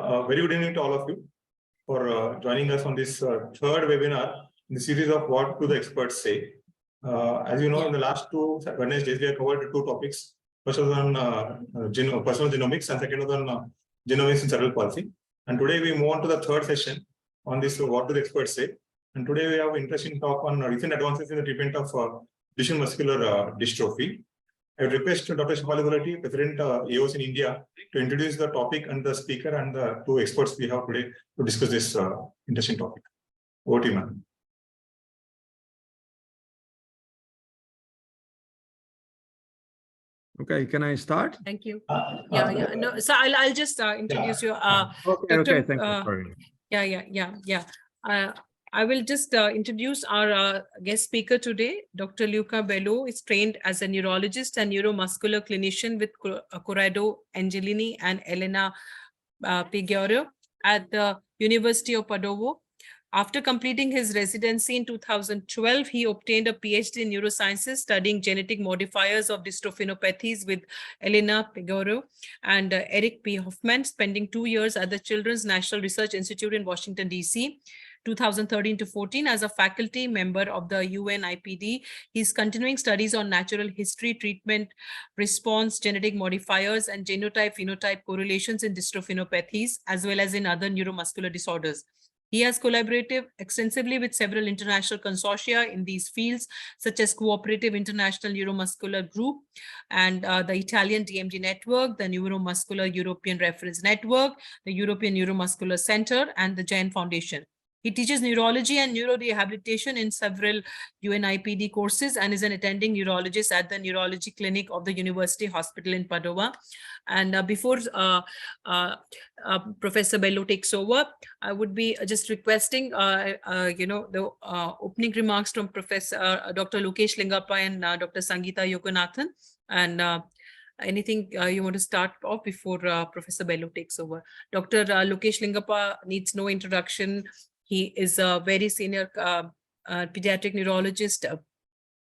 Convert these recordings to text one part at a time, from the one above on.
Very good evening to all of you for joining us on this third webinar in the series of What Do the Experts Say. As you know, in the last two Wednesdays, we have covered two topics. First was on personal genomics, and second was on genomics in cerebral palsy. And today we move on to the third session on this What Do the Experts Say. And today we have an interesting talk on recent advances in the treatment of Duchenne muscular dystrophy. I would request Dr. Shefali Gulati, President AOS in India, to introduce the topic and the speaker and the two experts we have today to discuss this interesting topic. Over to you, ma'am. Okay, can I start? Thank you. No, so I'll just introduce you. Okay, Dr. thank you. Sorry. I will just introduce our guest speaker today. Dr. Luca Bello is trained as a neurologist and neuromuscular clinician with Corrado Angelini and Elena Piguero at the University of Padova. After completing his residency in 2012, he obtained a PhD in neurosciences, studying genetic modifiers of dystrophinopathies with Elena Piguero and Eric P. Hoffman, spending 2 years at the Children's National Research Institute in Washington, D.C., 2013 to 14 as a faculty member of the UNIPD. He's continuing studies on natural history, treatment, response, genetic modifiers, and genotype-phenotype correlations in dystrophinopathies, as well as in other neuromuscular disorders. He has collaborated extensively with several international consortia in these fields, such as Cooperative International Neuromuscular Group and the Italian DMD Network, the Neuromuscular European Reference Network, the European Neuromuscular Center, and the Jain Foundation. He teaches neurology and neurorehabilitation in several UNIPD courses and is an attending neurologist at the Neurology Clinic of the University Hospital in Padova. And before Professor Bello takes over, I would be just requesting, the opening remarks from Professor Dr. Lokesh Lingappa and Dr. Sangeeta Yoganathan. And anything you want to start off before Professor Bello takes over? Dr. Lokesh Lingappa needs no introduction. He is a very senior pediatric neurologist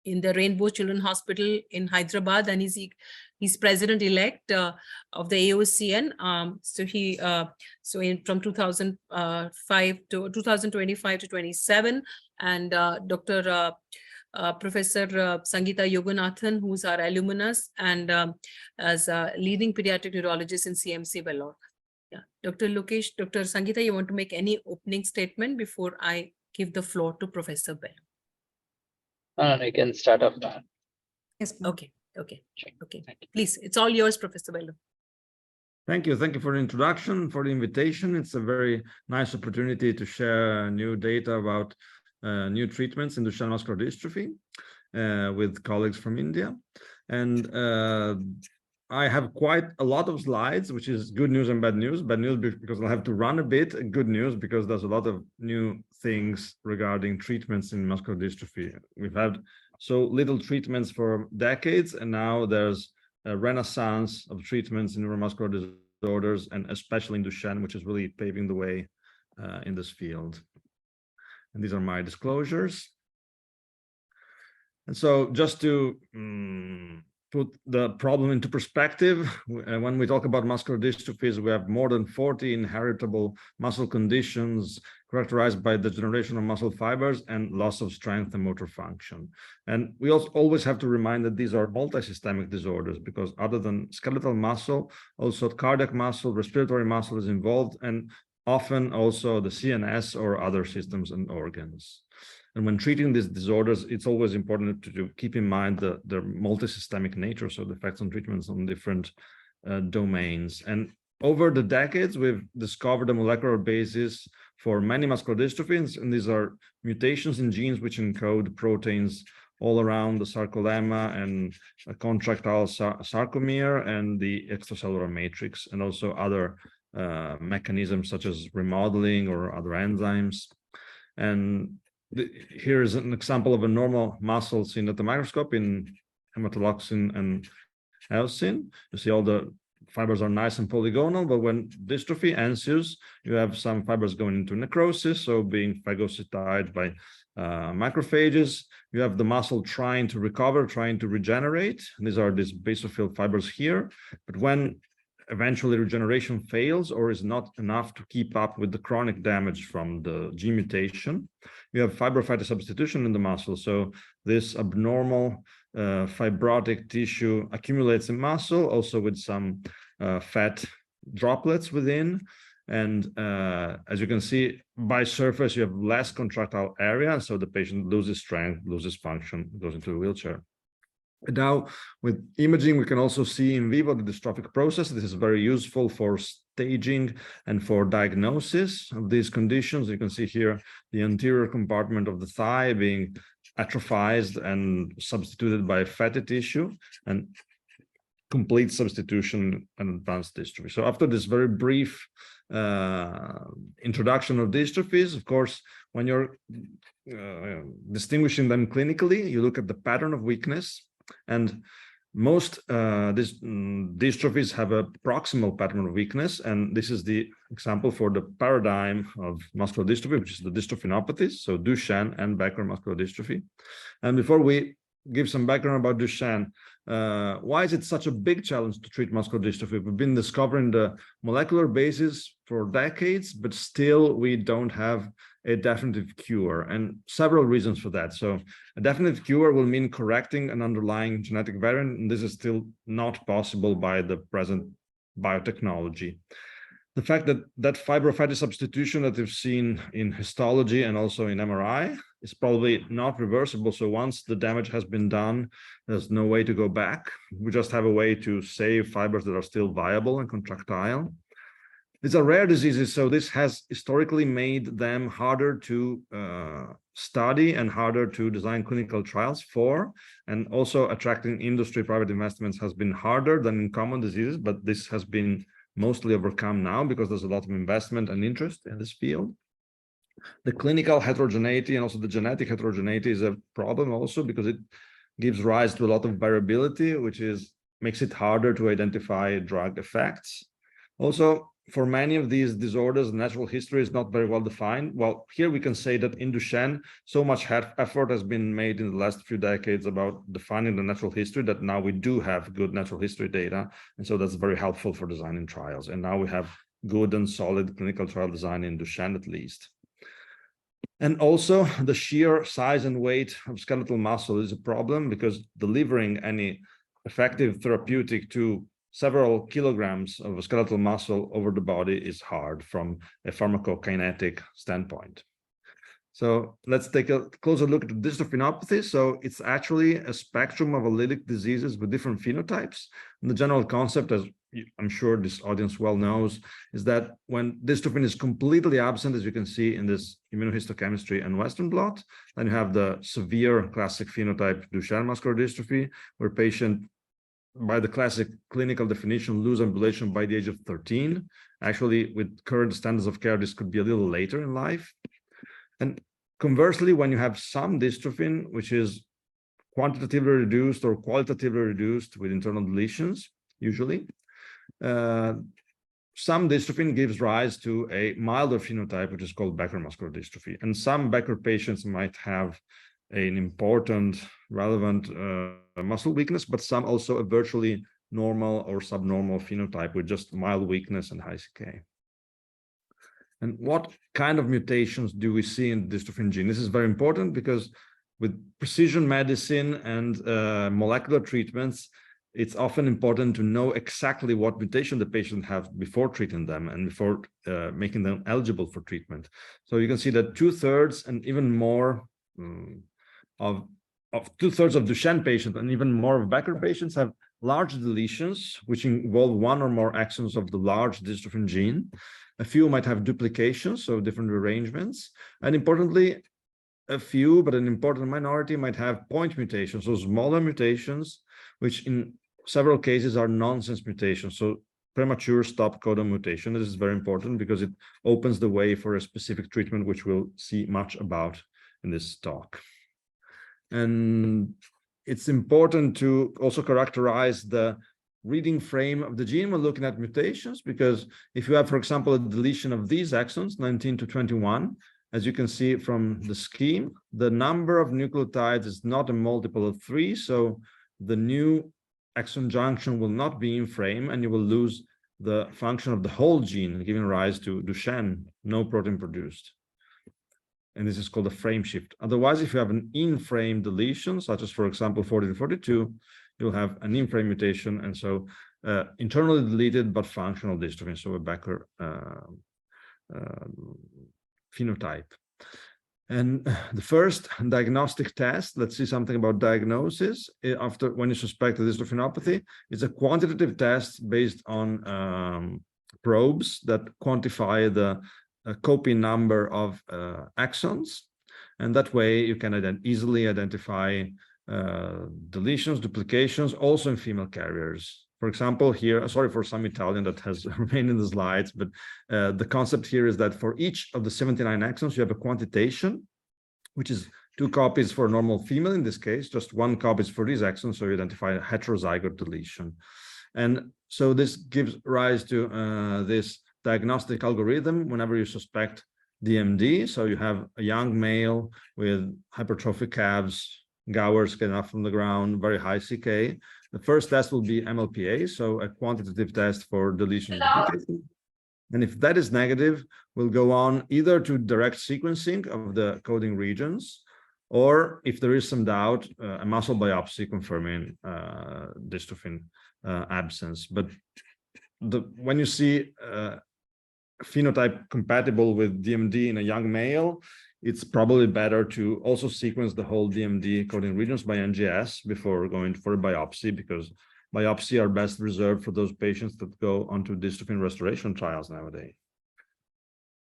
in the Rainbow Children's Hospital in Hyderabad, and he's president-elect of the AOCN. From 2005 to 2025 to 27, and Dr. Professor Sangeeta Yoganathan, who's our alumnus and as a leading pediatric neurologist in CMC Vellore. Yeah, Dr. Lokesh, Dr. Sangeeta, you want to make any opening statement before I give the floor to Professor Bello? I can start off now. Yes. Okay. Please, it's all yours, Professor Bello. Thank you for the introduction, for the invitation. It's a very nice opportunity to share new data about new treatments in Duchenne muscular dystrophy with colleagues from India. And I have quite a lot of slides, which is good news and bad news. Bad news because I'll have to run a bit, and good news because there's a lot of new things regarding treatments in muscular dystrophy. We've had so little treatments for decades, and now there's a renaissance of treatments in neuromuscular disorders, and especially in Duchenne, which is really paving the way in this field. And these are my disclosures. And so just to put the problem into perspective, when we talk about muscular dystrophies, we have more than 40 inheritable muscle conditions characterized by degeneration of muscle fibers and loss of strength and motor function. And we also always have to remind that these are multisystemic disorders, because other than skeletal muscle, also cardiac muscle, respiratory muscle is involved, and often also the CNS or other systems and organs. And when treating these disorders, it's always important to keep in mind the multisystemic nature, so the effects on treatments on different domains. And over the decades, we've discovered a molecular basis for many muscular dystrophies, and these are mutations in genes which encode proteins all around the sarcolemma and a contractile sarcomere and the extracellular matrix, and also other mechanisms such as remodeling or other enzymes. And here is an example of a normal muscle seen at the microscope in hematoloxin and eosin. You see all the fibers are nice and polygonal, but when dystrophy ensues, you have some fibers going into necrosis, so being phagocytized by macrophages. You have the muscle trying to recover, trying to regenerate. These are these basophil fibers here. But when eventually regeneration fails or is not enough to keep up with the chronic damage from the gene mutation. You have fibrofatty substitution in the muscle. So this abnormal fibrotic tissue accumulates in muscle, also with some fat droplets within. And as you can see, by surface, you have less contractile area. So the patient loses strength, loses function, goes into a wheelchair. Now, with imaging, we can also see in vivo the dystrophic process. This is very useful for staging and for diagnosis of these conditions. You can see here the anterior compartment of the thigh being atrophied and substituted by fatty tissue, and complete substitution and advanced dystrophy. So after this very brief introduction of dystrophies, of course, when you're distinguishing them clinically, you look at the pattern of weakness. And most dystrophies have a proximal pattern of weakness. And this is the example for the paradigm of muscular dystrophy, which is the dystrophinopathies, so Duchenne and Becker muscular dystrophy. And before we give some background about Duchenne, why is it such a big challenge to treat muscular dystrophy? We've been discovering the molecular basis for decades, but still we don't have a definitive cure, and several reasons for that. So a definitive cure will mean correcting an underlying genetic variant, and this is still not possible by the present biotechnology. The fact that fibrofatty substitution that we've seen in histology and also in MRI is probably not reversible. So once the damage has been done, there's no way to go back. We just have a way to save fibers that are still viable and contractile. These are rare diseases, so this has historically made them harder to study and harder to design clinical trials for, and also attracting industry private investments has been harder than in common diseases, but this has been mostly overcome now because there's a lot of investment and interest in this field. The clinical heterogeneity and also the genetic heterogeneity is a problem also because it gives rise to a lot of variability, which makes it harder to identify drug effects. Also, for many of these disorders, natural history is not very well defined. Well, here we can say that in Duchenne, so much effort has been made in the last few decades about defining the natural history that now we do have good natural history data. And so that's very helpful for designing trials. And now we have good and solid clinical trial design in Duchenne at least. And also the sheer size and weight of skeletal muscle is a problem because delivering any effective therapeutic to several kilograms of skeletal muscle over the body is hard from a pharmacokinetic standpoint. So let's take a closer look at the dystrophinopathy. So it's actually a spectrum of allelic diseases with different phenotypes. And the general concept, as I'm sure this audience well knows, is that when dystrophin is completely absent, as you can see in this immunohistochemistry and Western blot, then you have the severe classic phenotype Duchenne muscular dystrophy, where patient, by the classic clinical definition, lose ambulation by the age of 13. Actually, with current standards of care, this could be a little later in life. And conversely, when you have some dystrophin, which is quantitatively reduced or qualitatively reduced with internal deletions, usually, some dystrophin gives rise to a milder phenotype, which is called Becker muscular dystrophy. And some Becker patients might have an important, relevant muscle weakness, but some also a virtually normal or subnormal phenotype with just mild weakness and high CK. And what kind of mutations do we see in the dystrophin gene? This is very important because with precision medicine and molecular treatments, it's often important to know exactly what mutation the patient has before treating them and before making them eligible for treatment. So you can see that 2/3 and even more of 2/3 of Duchenne patients and even more of Becker patients have large deletions, which involve one or more exons of the large dystrophin gene. A few might have duplications, so different rearrangements. And importantly, a few, but an important minority might have point mutations, so smaller mutations, which in several cases are nonsense mutations. So premature stop codon mutation. This is very important because it opens the way for a specific treatment, which we'll see much about in this talk. And it's important to also characterize the reading frame of the gene when looking at mutations, because if you have, for example, a deletion of these exons, 19 to 21, as you can see from the scheme, the number of nucleotides is not a multiple of 3, so the new exon junction will not be in frame and you will lose the function of the whole gene, giving rise to Duchenne, no protein produced. And this is called a frame shift. Otherwise, if you have an in-frame deletion, such as, for example, 40 to 42, you'll have an in-frame mutation, and so internally deleted but functional dystrophin, so a Becker phenotype. And the first diagnostic test, let's see something about diagnosis after when you suspect a dystrophinopathy. It's a quantitative test based on probes that quantify the copy number of exons, and that way you can easily identify deletions, duplications, also in female carriers. For example, here, sorry for some Italian that has remained in the slides, but the concept here is that for each of the 79 exons, you have a quantitation, which is 2 copies for a normal female in this case, just 1 copy for these exons, so you identify a heterozygote deletion. And so this gives rise to this diagnostic algorithm whenever you suspect DMD. So you have a young male with hypertrophic calves, Gowers getting up from the ground, very high CK. The first test will be MLPA, so a quantitative test for deletion. And if that is negative, we'll go on either to direct sequencing of the coding regions, or if there is some doubt, a muscle biopsy confirming dystrophin absence. But when you see phenotype compatible with DMD in a young male, it's probably better to also sequence the whole DMD coding regions by NGS before going for a biopsy, because biopsy are best reserved for those patients that go onto dystrophin restoration trials nowadays.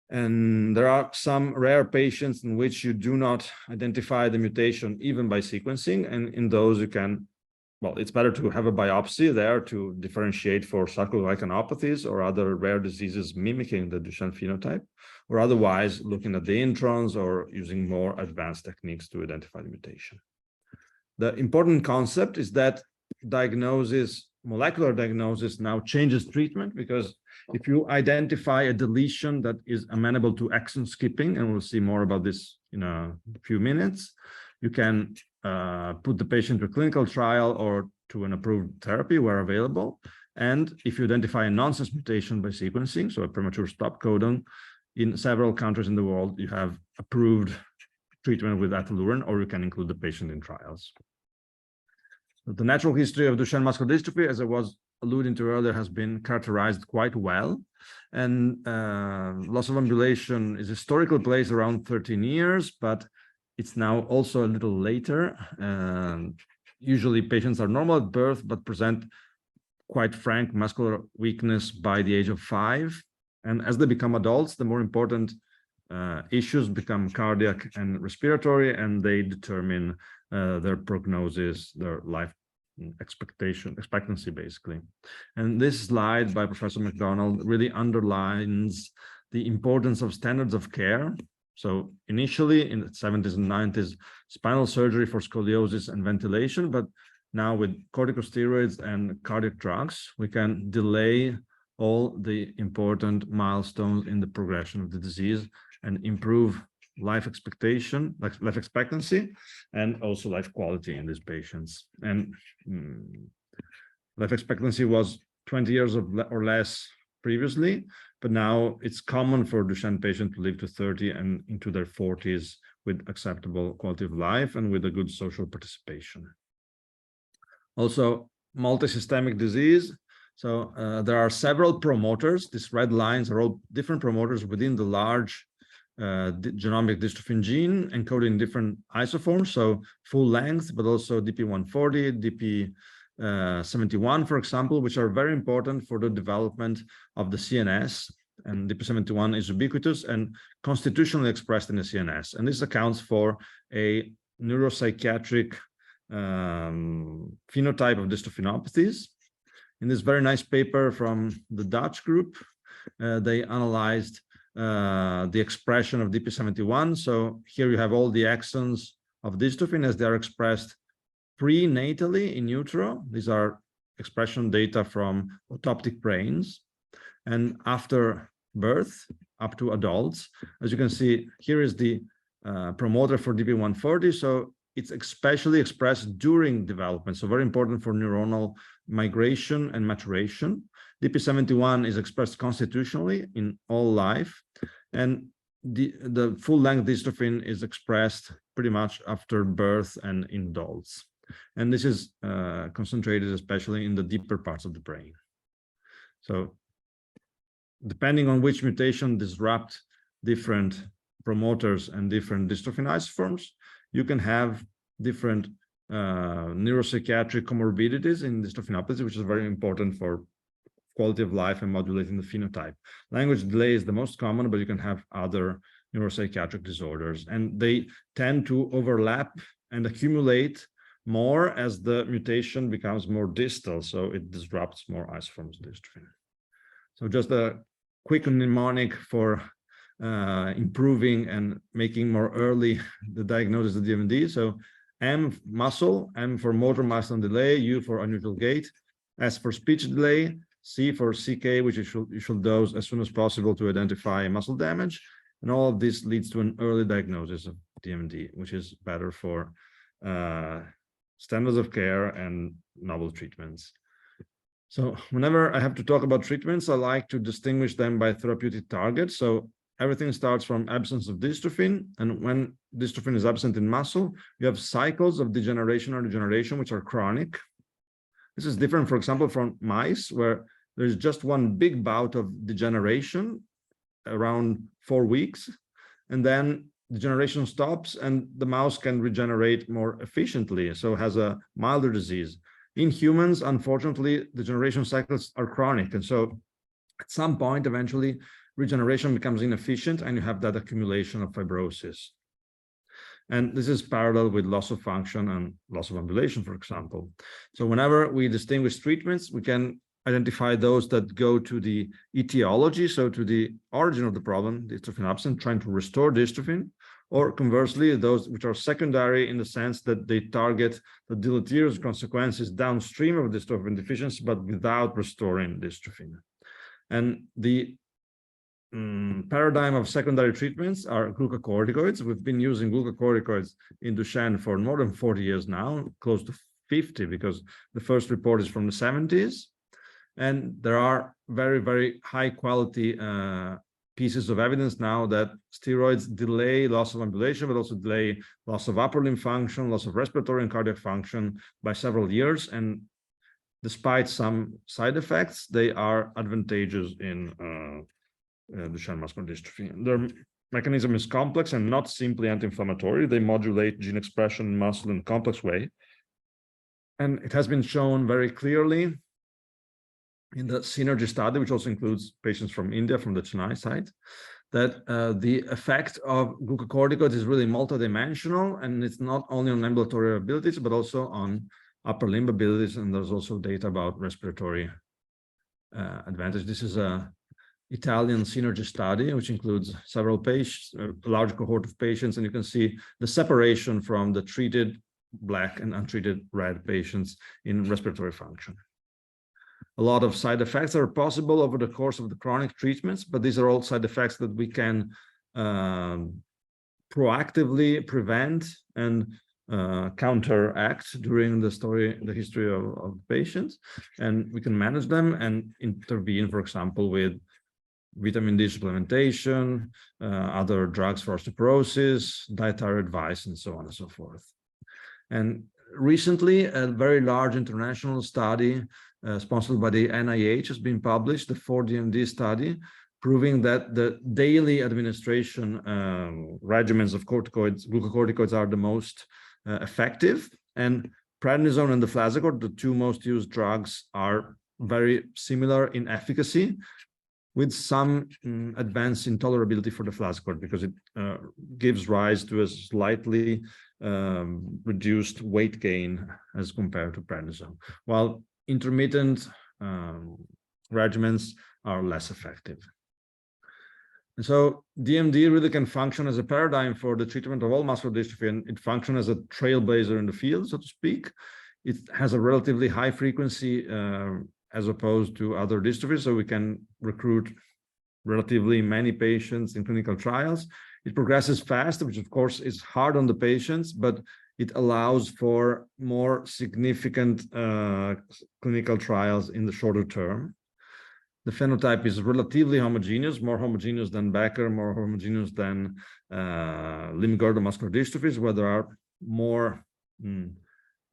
And there are some rare patients in which you do not identify the mutation even by sequencing, and in those you can, well, it's better to have a biopsy there to differentiate for sarcoglycanopathies or other rare diseases mimicking the Duchenne phenotype, or otherwise looking at the introns or using more advanced techniques to identify the mutation. The important concept is that diagnosis, molecular diagnosis, now changes treatment, because if you identify a deletion that is amenable to exon skipping, and we'll see more about this in a few minutes, you can put the patient to a clinical trial or to an approved therapy where available. And if you identify a nonsense mutation by sequencing, so a premature stop codon, in several countries in the world, you have approved treatment with ataluren, or you can include the patient in trials. The natural history of Duchenne muscular dystrophy, as I was alluding to earlier, has been characterized quite well. And loss of ambulation is historically placed around 13 years, but it's now also a little later. Usually patients are normal at birth, but present quite frank muscular weakness by the age of 5. And as they become adults, the more important issues become cardiac and respiratory, and they determine their prognosis, their life expectancy, basically. And this slide by Professor McDonald really underlines the importance of standards of care. So initially in the 70s and 90s, spinal surgery for scoliosis and ventilation, but now with corticosteroids and cardiac drugs, we can delay all the important milestones in the progression of the disease and improve life expectancy, and also life quality in these patients. And life expectancy was 20 years or less previously, but now it's common for Duchenne patients to live to 30 and into their 40s with acceptable quality of life and with a good social participation. Also, multisystemic disease. So there are several promoters. These red lines are all different promoters within the large genomic dystrophin gene, encoding different isoforms, so full length, but also DP140, DP71, for example, which are very important for the development of the CNS. And DP71 is ubiquitous and constitutionally expressed in the CNS. And this accounts for a neuropsychiatric phenotype of dystrophinopathies. In this very nice paper from the Dutch group, they analyzed the expression of DP71. So here you have all the exons of dystrophin as they are expressed prenatally in utero. These are expression data from autoptic brains. And after birth, up to adults, as you can see, here is the promoter for DP140. So it's especially expressed during development. So very important for neuronal migration and maturation. DP71 is expressed constitutionally in all life. And the full-length dystrophin is expressed pretty much after birth and in adults. And this is concentrated especially in the deeper parts of the brain. So depending on which mutation disrupt different promoters and different dystrophin isoforms, you can have different neuropsychiatric comorbidities in dystrophinopathy, which is very important for quality of life and modulating the phenotype. Language delay is the most common, but you can have other neuropsychiatric disorders, and they tend to overlap and accumulate more as the mutation becomes more distal, so it disrupts more isoforms of dystrophin. So just a quick mnemonic for improving and making more early the diagnosis of DMD. So M muscle, M for motor milestone delay, U for unusual gait, S for speech delay, C for CK, which you should dose as soon as possible to identify muscle damage. And all of this leads to an early diagnosis of DMD, which is better for standards of care and novel treatments. So whenever I have to talk about treatments, I like to distinguish them by therapeutic target. So everything starts from absence of dystrophin. And when dystrophin is absent in muscle, you have cycles of degeneration or degeneration, which are chronic. This is different, for example, from mice, where there's just one big bout of degeneration around 4 weeks, and then degeneration stops and the mouse can regenerate more efficiently, so has a milder disease. In humans, unfortunately, degeneration cycles are chronic, and so at some point, eventually, regeneration becomes inefficient and you have that accumulation of fibrosis. And this is parallel with loss of function and loss of ambulation, for example. So whenever we distinguish treatments, we can identify those that go to the etiology, so to the origin of the problem, dystrophin absent, trying to restore dystrophin, or conversely, those which are secondary in the sense that they target the deleterious consequences downstream of dystrophin deficiency, but without restoring dystrophin. And the paradigm of secondary treatments are glucocorticoids. We've been using glucocorticoids in Duchenne for more than 40 years now, close to 50, because the first report is from the 70s. And there are very, very high quality pieces of evidence now that steroids delay loss of ambulation, but also delay loss of upper limb function, loss of respiratory and cardiac function by several years. And despite some side effects, they are advantageous in Duchenne muscular dystrophy. Their mechanism is complex and not simply anti-inflammatory. They modulate gene expression in muscle in a complex way. And it has been shown very clearly in the Synergy study, which also includes patients from India, from the Chennai site, that the effect of glucocorticoids is really multidimensional, and it's not only on ambulatory abilities, but also on upper limb abilities. And there's also data about respiratory advantage. This is a Italian Synergy study, which includes several patients, a large cohort of patients, and you can see the separation from the treated black and untreated red patients in respiratory function. A lot of side effects are possible over the course of the chronic treatments, but these are all side effects that we can proactively prevent and counteract during the history of patients, and we can manage them and intervene, for example, with vitamin D supplementation, other drugs for osteoporosis, dietary advice, and so on and so forth. And recently, a very large international study sponsored by the NIH has been published, the 4DMD study, proving that the daily administration regimens of glucocorticoids are the most effective. And prednisone and deflazacort, the two most used drugs, are very similar in efficacy, with some advance in tolerability for deflazacort, because it gives rise to a slightly reduced weight gain as compared to prednisone, while intermittent regimens are less effective. And so DMD really can function as a paradigm for the treatment of all muscular dystrophy, and it functions as a trailblazer in the field, so to speak. It has a relatively high frequency as opposed to other dystrophies, so we can recruit relatively many patients in clinical trials. It progresses fast, which of course is hard on the patients, but it allows for more significant clinical trials in the shorter term. The phenotype is relatively homogeneous, more homogeneous than Becker, more homogeneous than limb-girdle muscular dystrophies, where there are more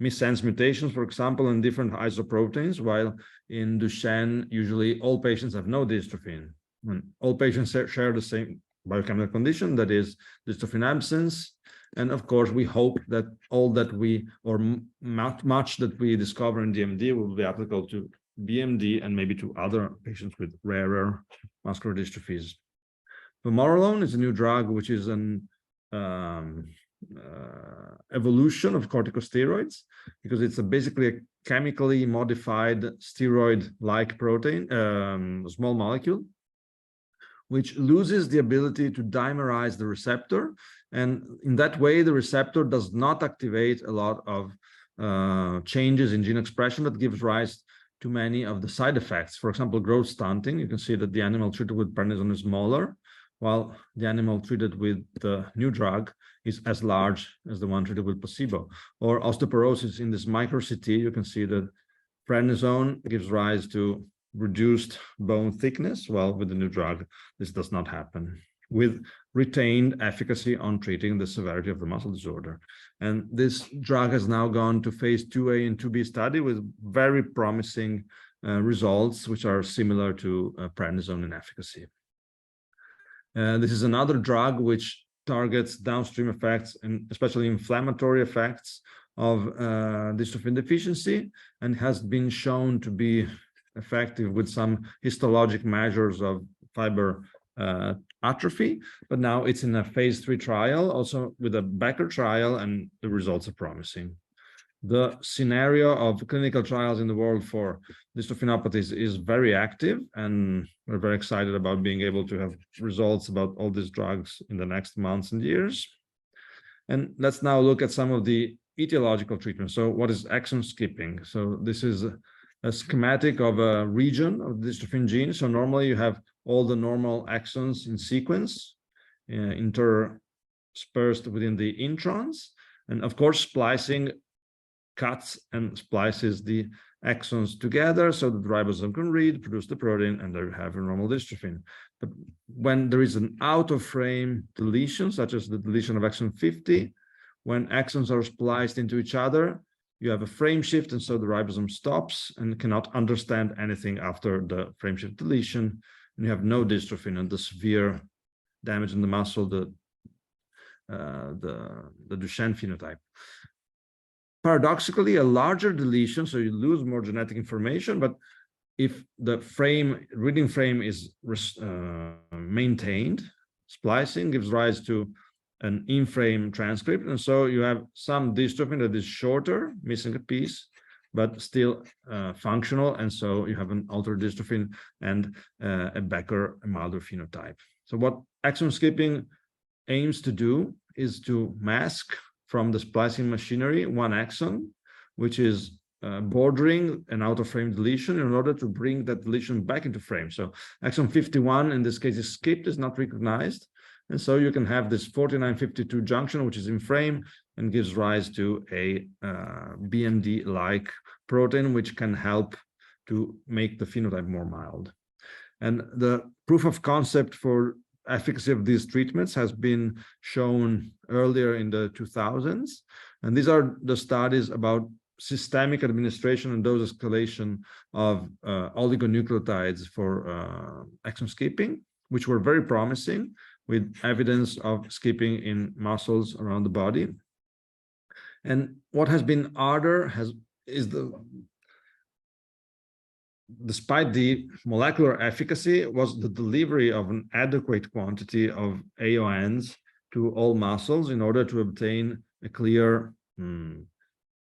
missense mutations, for example, in different isoproteins, while in Duchenne, usually all patients have no dystrophin. When all patients share the same biochemical condition, that is dystrophin absence. And of course, we hope that all that we, or much that we discover in DMD will be applicable to BMD and maybe to other patients with rarer muscular dystrophies. Vamorolone is a new drug, which is an evolution of corticosteroids, because it's basically a chemically modified steroid-like protein, small molecule, which loses the ability to dimerize the receptor. And in that way, the receptor does not activate a lot of changes in gene expression that gives rise to many of the side effects. For example, growth stunting. You can see that the animal treated with prednisone is smaller, while the animal treated with the new drug is as large as the one treated with placebo. Or osteoporosis. In this micro CT, you can see that prednisone gives rise to reduced bone thickness, while with the new drug, this does not happen, with retained efficacy on treating the severity of the muscle disorder. And this drug has now gone to phase 2A and 2B study with very promising results, which are similar to prednisone in efficacy. This is another drug which targets downstream effects and especially inflammatory effects of dystrophin deficiency, and has been shown to be effective with some histologic measures of fiber atrophy, but now it's in a phase 3 trial, also with a Becker trial, and the results are promising. The scenario of clinical trials in the world for dystrophinopathies is very active, and we're very excited about being able to have results about all these drugs in the next months and years. And let's now look at some of the etiological treatments. So what is exon skipping? So this is a schematic of a region of the dystrophin gene. So normally you have all the normal exons in sequence, interspersed within the introns. And of course, splicing cuts and splices the exons together so that the ribosome can read, produce the protein, and there you have a normal dystrophin. But when there is an out-of-frame deletion, such as the deletion of exon 50, when exons are spliced into each other, you have a frame shift, and so the ribosome stops and cannot understand anything after the frame shift deletion, and you have no dystrophin and the severe damage in the muscle, the Duchenne phenotype. Paradoxically, a larger deletion, so you lose more genetic information, but if the reading frame is maintained, splicing gives rise to an in-frame transcript, and so you have some dystrophin that is shorter, missing a piece, but still functional, and so you have an altered dystrophin and a Becker, a milder phenotype. So what exon skipping aims to do is to mask from the splicing machinery one exon, which is bordering an out-of-frame deletion, in order to bring that deletion back into frame. So exon 51, in this case, is skipped, is not recognized. And so you can have this 4952 junction, which is in frame and gives rise to a BMD-like protein, which can help to make the phenotype more mild. And the proof of concept for efficacy of these treatments has been shown earlier in the 2000s. And these are the studies about systemic administration and dose escalation of oligonucleotides for exon skipping, which were very promising, with evidence of skipping in muscles around the body. And what has been harder despite the molecular efficacy, was the delivery of an adequate quantity of AONs to all muscles in order to obtain a clear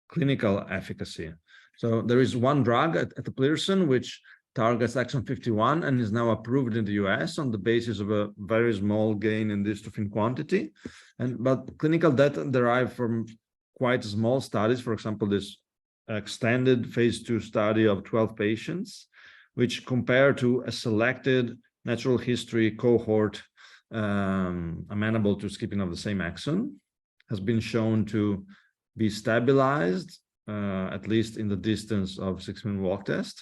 clinical efficacy. So there is one drug at eteplirsen, which targets exon 51 and is now approved in the US on the basis of a very small gain in dystrophin quantity. But clinical data derived from quite small studies, for example, this extended phase 2 study of 12 patients, which compare to a selected natural history cohort amenable to skipping of the same exon, has been shown to be stabilized, at least in the distance of 6-minute walk test.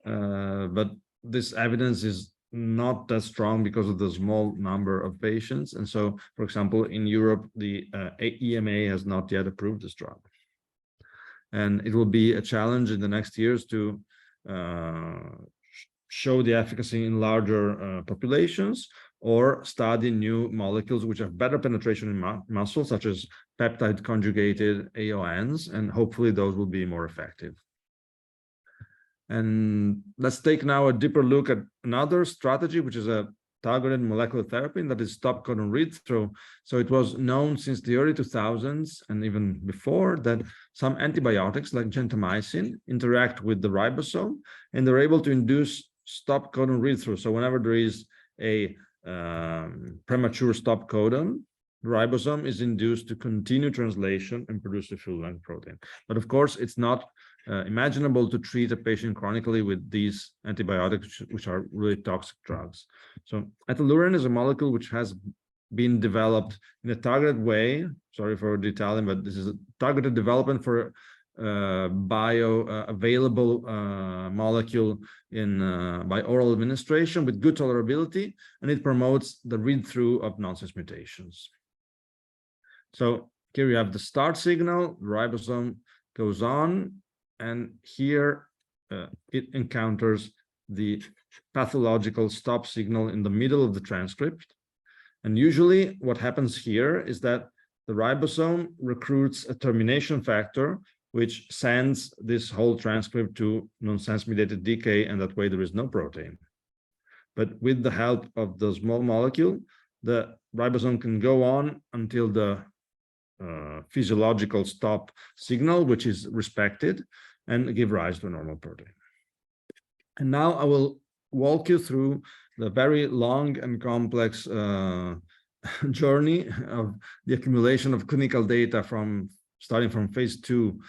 But this evidence is not that strong because of the small number of patients. And so, for example, in Europe, the EMA has not yet approved this drug. And it will be a challenge in the next years to show the efficacy in larger populations, or study new molecules which have better penetration in muscle, such as peptide conjugated AONs, and hopefully those will be more effective. And let's take now a deeper look at another strategy, which is a targeted molecular therapy, and that is stop codon read-through. So it was known since the early 2000s and even before that some antibiotics like gentamicin interact with the ribosome, and they're able to induce stop codon read-through. So whenever there is a premature stop codon, the ribosome is induced to continue translation and produce the full-length protein. But of course, it's not imaginable to treat a patient chronically with these antibiotics, which are really toxic drugs. So ataluren is a molecule which has been developed in a targeted way. Sorry for the Italian, but this is a targeted development for bioavailable molecule in by oral administration with good tolerability, and it promotes the read-through of nonsense mutations. So here you have the start signal, the ribosome goes on, and here it encounters the pathological stop signal in the middle of the transcript. And usually what happens here is that the ribosome recruits a termination factor, which sends this whole transcript to nonsense-mediated decay, and that way there is no protein. But with the help of the small molecule, the ribosome can go on until the physiological stop signal, which is respected, and give rise to a normal protein. And now I will walk you through the very long and complex journey of the accumulation of clinical data starting from phase 2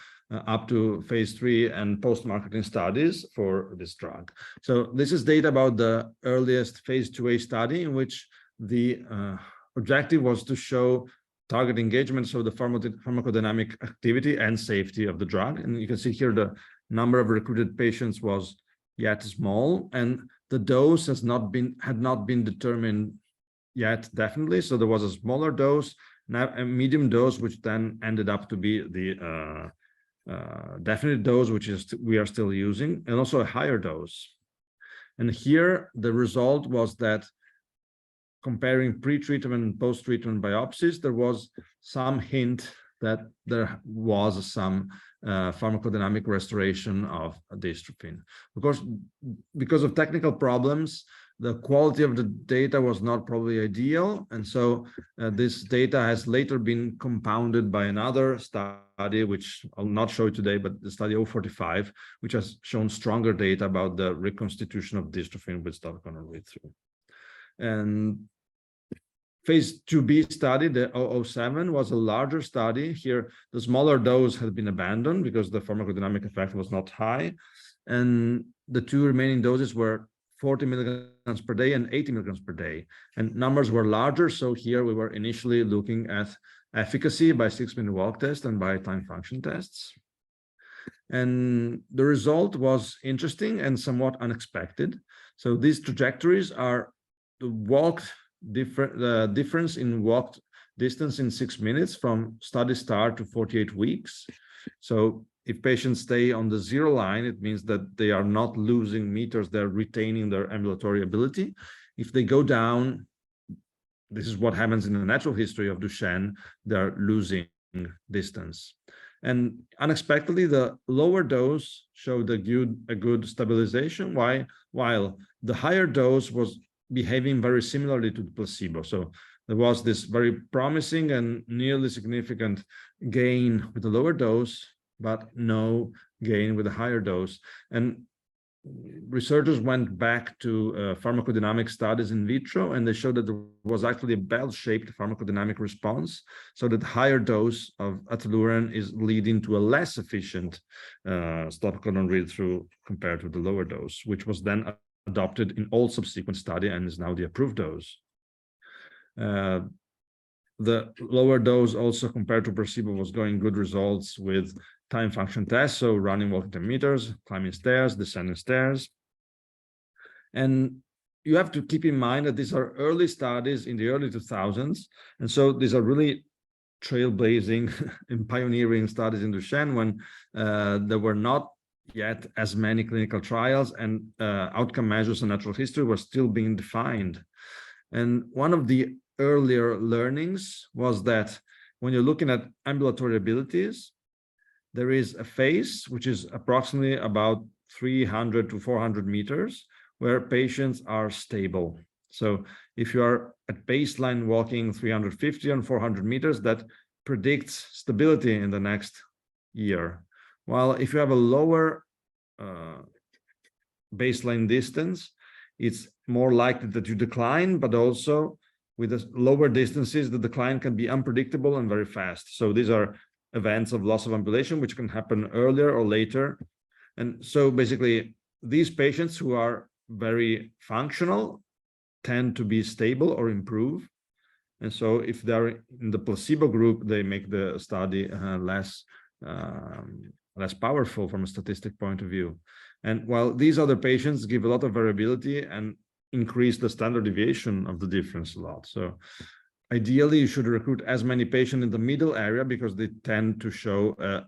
up to phase 3 and post-marketing studies for this drug. So this is data about the earliest phase 2A study, in which the objective was to show target engagement, so the pharmacodynamic activity and safety of the drug. And you can see here the number of recruited patients was yet small, and the dose had not been determined yet definitely. So there was a smaller dose, now a medium dose, which then ended up to be the definite dose, which is we are still using, and also a higher dose. And here the result was that comparing pre-treatment and post-treatment biopsies, there was some hint that there was some pharmacodynamic restoration of dystrophin. Of course, because of technical problems, the quality of the data was not probably ideal. And so this data has later been compounded by another study, which I'll not show you today, but the study 045, which has shown stronger data about the reconstitution of dystrophin with stop codon read-through. And phase 2B study, the 007, was a larger study. Here, the smaller dose had been abandoned because the pharmacodynamic effect was not high. And the two remaining doses were 40 milligrams per day and 80 milligrams per day. And numbers were larger. So here we were initially looking at efficacy by 6-minute walk test and by time function tests. And the result was interesting and somewhat unexpected. So these trajectories are the difference in walked distance in 6 minutes from study start to 48 weeks. So if patients stay on the 0 line, it means that they are not losing meters, they're retaining their ambulatory ability. If they go down, this is what happens in the natural history of Duchenne, they're losing distance. And unexpectedly, the lower dose showed a good stabilization, while the higher dose was behaving very similarly to the placebo. So there was this very promising and nearly significant gain with the lower dose, but no gain with a higher dose. And researchers went back to pharmacodynamic studies in vitro, and they showed that there was actually a bell-shaped pharmacodynamic response, so that the higher dose of ataluren is leading to a less efficient stop codon read-through compared to the lower dose, which was then adopted in all subsequent study and is now the approved dose. the lower dose also compared to placebo was going good results with time function tests. So running, walking 10 meters, climbing stairs, descending stairs. And you have to keep in mind that these are early studies in the early 2000s. And so these are really trailblazing and pioneering studies in Duchenne when there were not yet as many clinical trials, and outcome measures and natural history were still being defined. And one of the earlier learnings was that when you're looking at ambulatory abilities, there is a phase which is approximately about 300 to 400 meters where patients are stable. So if you are at baseline walking 350 and 400 meters, that predicts stability in the next year. While if you have a lower baseline distance, it's more likely that you decline, but also with the lower distances, the decline can be unpredictable and very fast. So these are events of loss of ambulation, which can happen earlier or later. And so basically, these patients who are very functional tend to be stable or improve. And so if they're in the placebo group, they make the study less powerful from a statistic point of view. And while these other patients give a lot of variability and increase the standard deviation of the difference a lot. So ideally, you should recruit as many patients in the middle area because they tend to show a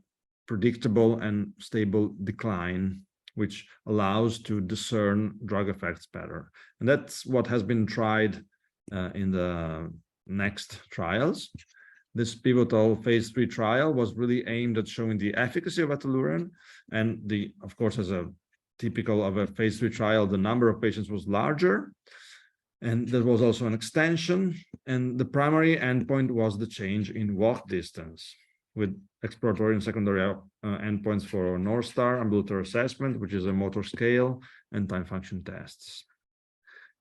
predictable and stable decline, which allows to discern drug effects better. And that's what has been tried in the next trials. This pivotal phase 3 trial was really aimed at showing the efficacy of ataluren, and of course, as a typical of a phase 3 trial, the number of patients was larger, and there was also an extension, and the primary endpoint was the change in walk distance, with exploratory and secondary endpoints for North Star, ambulatory assessment, which is a motor scale, and time function tests.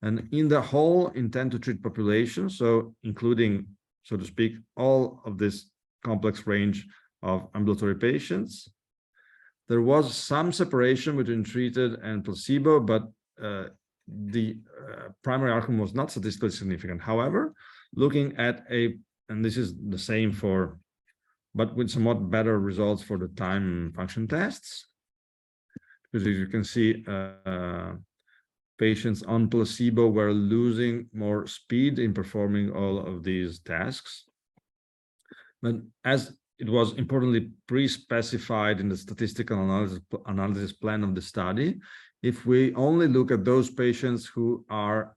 And in the whole intent to treat population, so including, so to speak, all of this complex range of ambulatory patients, there was some separation between treated and placebo, but the primary outcome was not statistically significant. However, looking at and this is the same for, but with somewhat better results for the time function tests, because as you can see, patients on placebo were losing more speed in performing all of these tasks. But as it was importantly pre-specified in the statistical analysis plan of the study, if we only look at those patients who are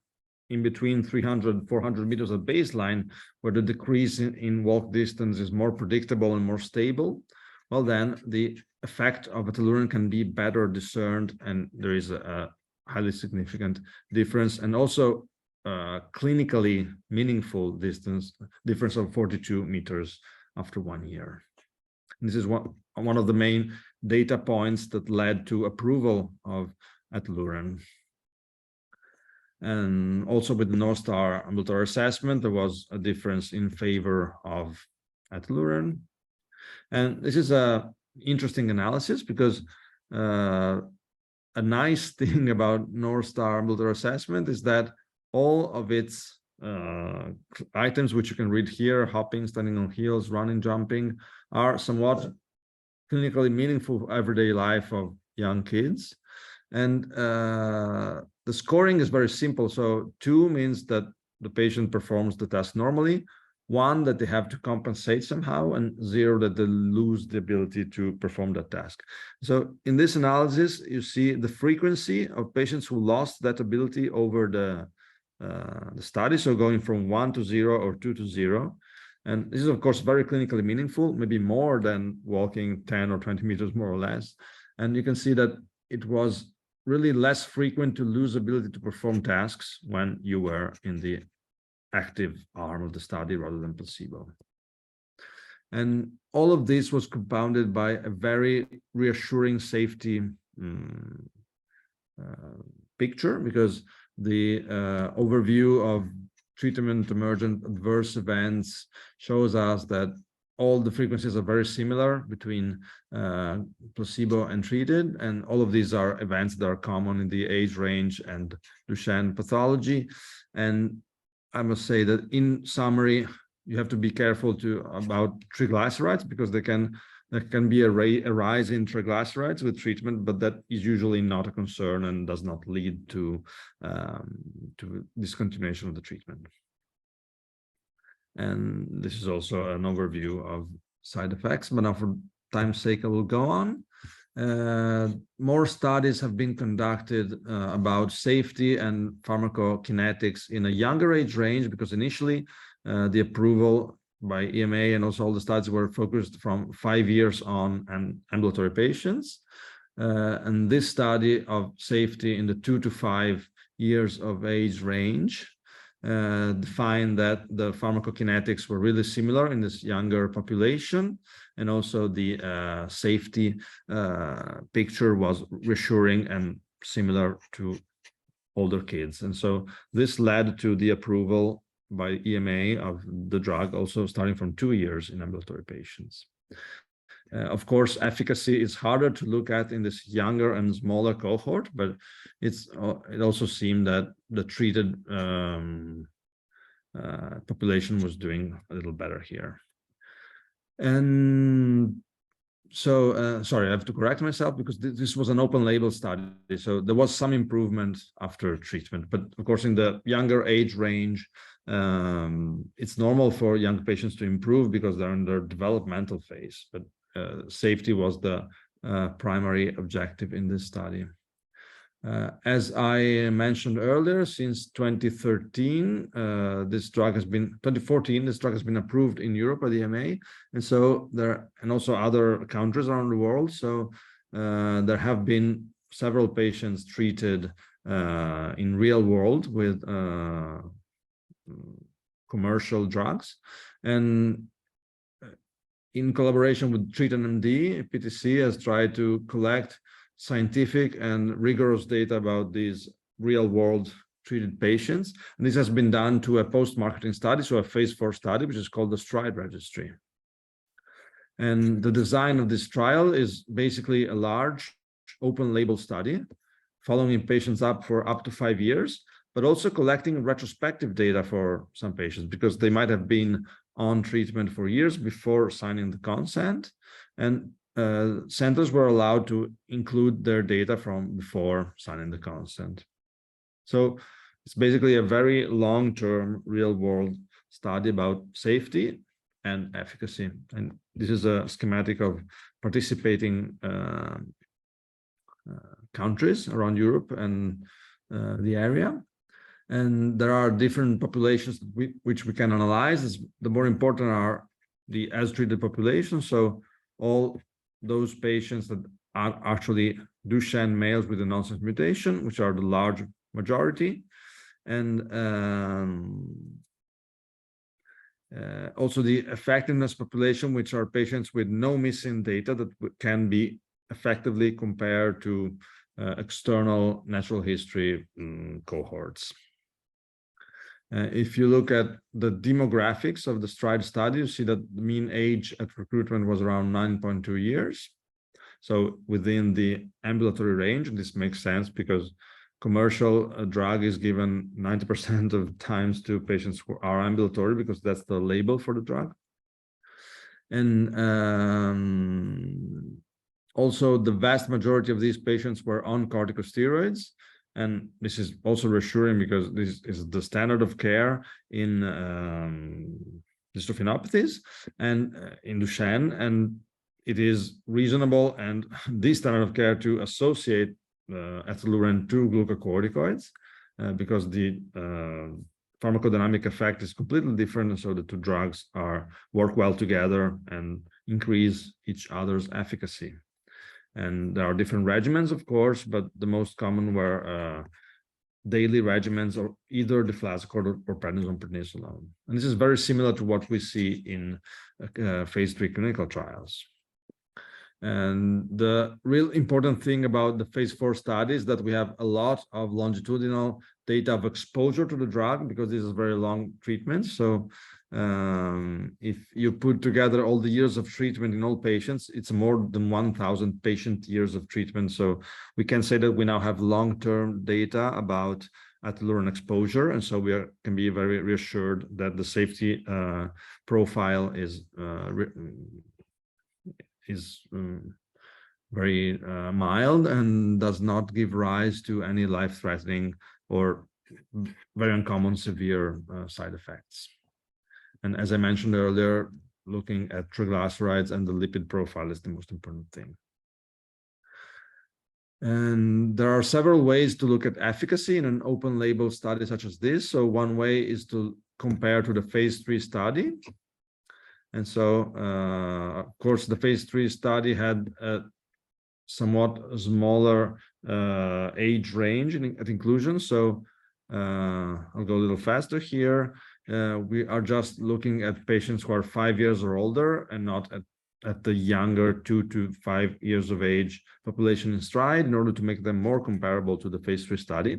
in between 300 and 400 meters at baseline, where the decrease in walk distance is more predictable and more stable, well, then the effect of ataluren can be better discerned, and there is a highly significant difference, and also clinically meaningful difference of 42 meters after 1 year. And this is one of the main data points that led to approval of ataluren. And also with the North Star ambulatory assessment, there was a difference in favor of ataluren. And this is an interesting analysis because a nice thing about North Star ambulatory assessment is that all of its items, which you can read here, hopping, standing on heels, running, jumping, are somewhat clinically meaningful for everyday life of young kids. And the scoring is very simple. So 2 means that the patient performs the task normally, 1 that they have to compensate somehow, and 0 that they lose the ability to perform that task. So in this analysis, you see the frequency of patients who lost that ability over the study, so going from 1 to 0 or 2 to 0. And this is, of course, very clinically meaningful, maybe more than walking 10 or 20 meters, more or less. And you can see that it was really less frequent to lose ability to perform tasks when you were in the active arm of the study rather than placebo. And all of this was compounded by a very reassuring safety picture, because the overview of treatment emergent adverse events shows us that all the frequencies are very similar between placebo and treated, and all of these are events that are common in the age range and Duchenne pathology. And I must say that in summary, you have to be careful about triglycerides because there can be a rise in triglycerides with treatment, but that is usually not a concern and does not lead to discontinuation of the treatment. And this is also an overview of side effects, but now for time's sake, I will go on. More studies have been conducted about safety and pharmacokinetics in a younger age range, because initially the approval by EMA and also all the studies were focused from 5 years on and ambulatory patients. And this study of safety in the 2 to 5 years of age range defined that the pharmacokinetics were really similar in this younger population, and also the safety picture was reassuring and similar to older kids. And so this led to the approval by EMA of the drug, also starting from 2 years in ambulatory patients. Of course, efficacy is harder to look at in this younger and smaller cohort, but it also seemed that the treated population was doing a little better here. And so, sorry, I have to correct myself because this was an open label study. So there was some improvement after treatment, but of course, in the younger age range, it's normal for young patients to improve because they're in their developmental phase, but safety was the primary objective in this study. As I mentioned earlier, since 2013, 2014, this drug has been approved in Europe by the EMA, and so and also other countries around the world. So there have been several patients treated in real world with commercial drugs, and in collaboration with TreatMD, PTC has tried to collect scientific and rigorous data about these real-world treated patients. And this has been done to a post-marketing study, so a phase 4 study, which is called the STRIDE registry. And the design of this trial is basically a large open-label study, following patients up for up to 5 years, but also collecting retrospective data for some patients, because they might have been on treatment for years before signing the consent. And centers were allowed to include their data from before signing the consent. So it's basically a very long-term real-world study about safety and efficacy. And this is a schematic of participating countries around Europe and the area. And there are different populations which we can analyze. The more important are the as-treated population. So all those patients that are actually Duchenne males with a nonsense mutation, which are the large majority. And also the effectiveness population, which are patients with no missing data that can be effectively compared to external natural history cohorts. If you look at the demographics of the STRIDE study, you see that the mean age at recruitment was around 9.2 years. So within the ambulatory range, this makes sense because commercial drug is given 90% of times to patients who are ambulatory, because that's the label for the drug. And also the vast majority of these patients were on corticosteroids. And this is also reassuring because this is the standard of care in dystrophinopathies and in Duchenne, and it is reasonable and the standard of care to associate ethylurine to glucocorticoids because the pharmacodynamic effect is completely different, and so the two drugs work well together and increase each other's efficacy. And there are different regimens, of course, but the most common were daily regimens or either deflazacort or prednisone. And this is very similar to what we see in phase 3 clinical trials. And the real important thing about the phase 4 study is that we have a lot of longitudinal data of exposure to the drug, because this is very long treatment. So if you put together all the years of treatment in all patients, it's more than 1,000 patient years of treatment. So we can say that we now have long-term data about ataluren exposure, and so we can be very reassured that the safety profile is very mild and does not give rise to any life-threatening or very uncommon severe side effects. And as I mentioned earlier, looking at triglycerides and the lipid profile is the most important thing. And there are several ways to look at efficacy in an open label study such as this. So one way is to compare to the phase 3 study. And so, of course, the phase 3 study had a somewhat smaller age range at inclusion. So I'll go a little faster here. We are just looking at patients who are 5 years or older and not at the younger 2 to 5 years of age population in STRIDE in order to make them more comparable to the phase 3 study.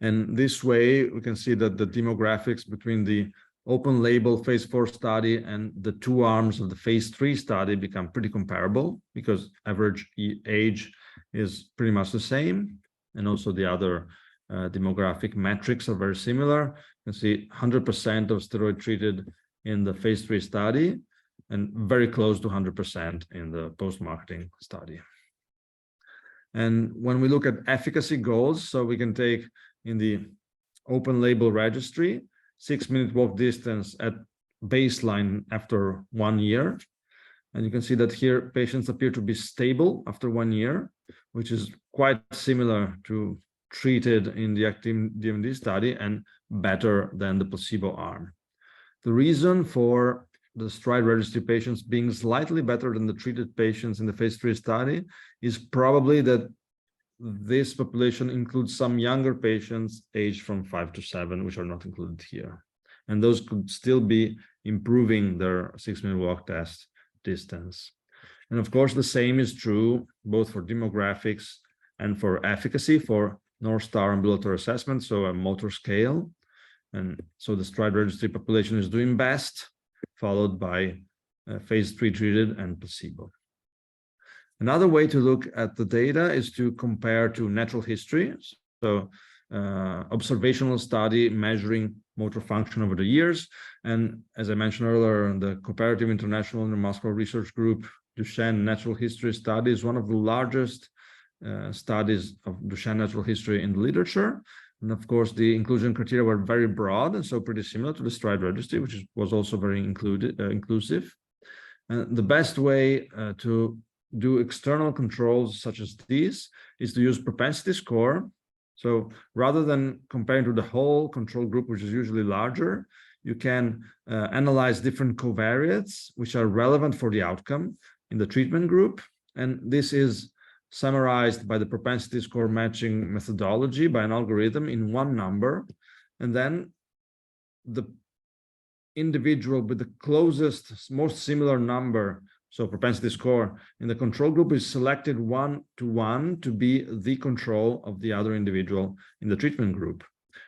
And this way, we can see that the demographics between the open label phase 4 study and the two arms of the phase 3 study become pretty comparable because average age is pretty much the same. And also the other demographic metrics are very similar. You can see 100% of steroid treated in the phase 3 study and very close to 100% in the post-marketing study. And when we look at efficacy goals, so we can take in the open label registry, 6-minute walk distance at baseline after 1 year. And you can see that here patients appear to be stable after 1 year, which is quite similar to treated in the active DMD study and better than the placebo arm. The reason for the STRIDE registry patients being slightly better than the treated patients in the phase 3 study is probably that this population includes some younger patients aged from 5 to 7, which are not included here. And those could still be improving their 6-minute walk test distance. And of course, the same is true both for demographics and for efficacy for North Star Ambulatory Assessment, so a motor scale. And so the STRIDE registry population is doing best, followed by phase 3 treated and placebo. Another way to look at the data is to compare to natural history. So observational study measuring motor function over the years. And as I mentioned earlier, the Cooperative International Neuromuscular Research Group Duchenne Natural History Study is one of the largest studies of Duchenne natural history in the literature. And of course, the inclusion criteria were very broad and so pretty similar to the STRIDE registry, which was also very inclusive. And the best way to do external controls such as these is to use propensity score. So rather than comparing to the whole control group, which is usually larger, you can analyze different covariates which are relevant for the outcome in the treatment group. And this is summarized by the propensity score matching methodology by an algorithm in one number. And then the individual with the closest, most similar number, so propensity score in the control group, is selected 1-to-1 to be the control of the other individual in the treatment group.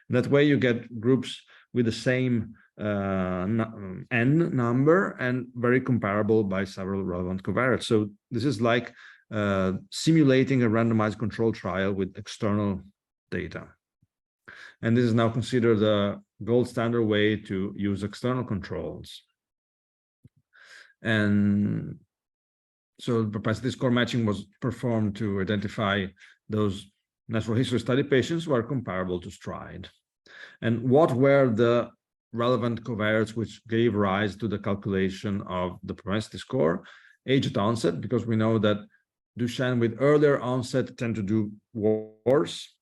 And that way you get groups with the same n number and very comparable by several relevant covariates. So this is like simulating a randomized control trial with external data. And this is now considered the gold standard way to use external controls. And so the propensity score matching was performed to identify those natural history study patients who are comparable to STRIDE. And what were the relevant covariates which gave rise to the calculation of the propensity score? Age at onset, because we know that Duchenne with earlier onset tend to do worse.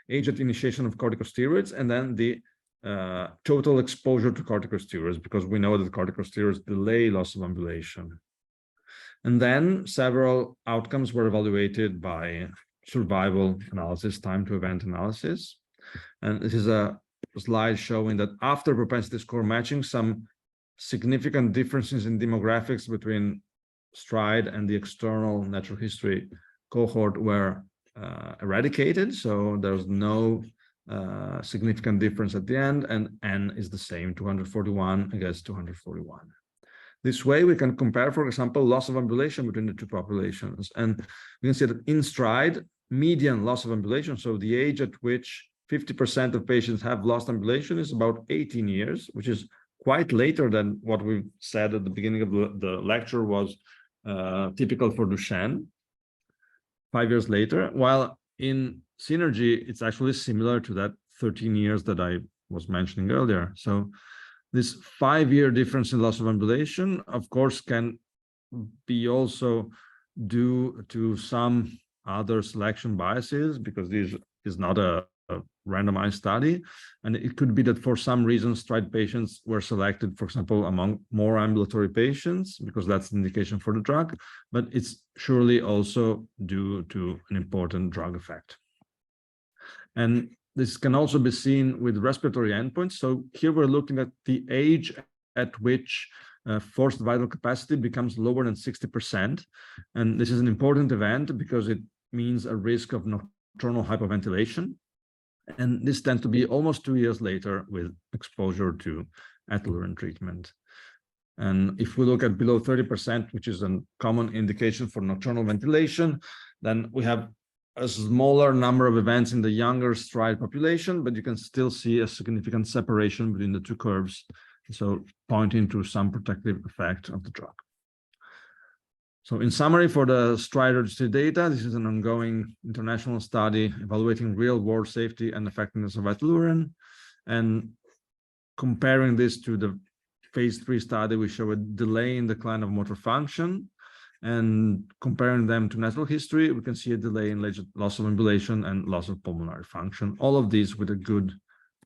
Age at initiation of corticosteroids, and then the total exposure to corticosteroids, because we know that corticosteroids delay loss of ambulation. And then several outcomes were evaluated by survival analysis, time to event analysis. And this is a slide showing that after propensity score matching, some significant differences in demographics between STRIDE and the external natural history cohort were eradicated. So there's no significant difference at the end, and N is the same, 241 against 241. This way we can compare, for example, loss of ambulation between the two populations. And we can see that in STRIDE, median loss of ambulation, so the age at which 50% of patients have lost ambulation is about 18 years, which is quite later than what we said at the beginning of the lecture was typical for Duchenne, 5 years later, while in Synergy, it's actually similar to that 13 years that I was mentioning earlier. So this 5-year difference in loss of ambulation, of course, can be also due to some other selection biases, because this is not a randomized study. And it could be that for some reason, STRIDE patients were selected, for example, among more ambulatory patients, because that's the indication for the drug, but it's surely also due to an important drug effect. And this can also be seen with respiratory endpoints. So here we're looking at the age at which forced vital capacity becomes lower than 60%. And this is an important event because it means a risk of nocturnal hypoventilation. And this tends to be almost 2 years later with exposure to Eteluren treatment. And if we look at below 30%, which is a common indication for nocturnal ventilation, then we have a smaller number of events in the younger STRIDE population, but you can still see a significant separation between the two curves, so pointing to some protective effect of the drug. So in summary, for the STRIDE registry data, this is an ongoing international study evaluating real-world safety and effectiveness of Eteluren. And comparing this to the phase 3 study, we show a delay in decline of motor function. And comparing them to natural history, we can see a delay in loss of ambulation and loss of pulmonary function, all of these with a good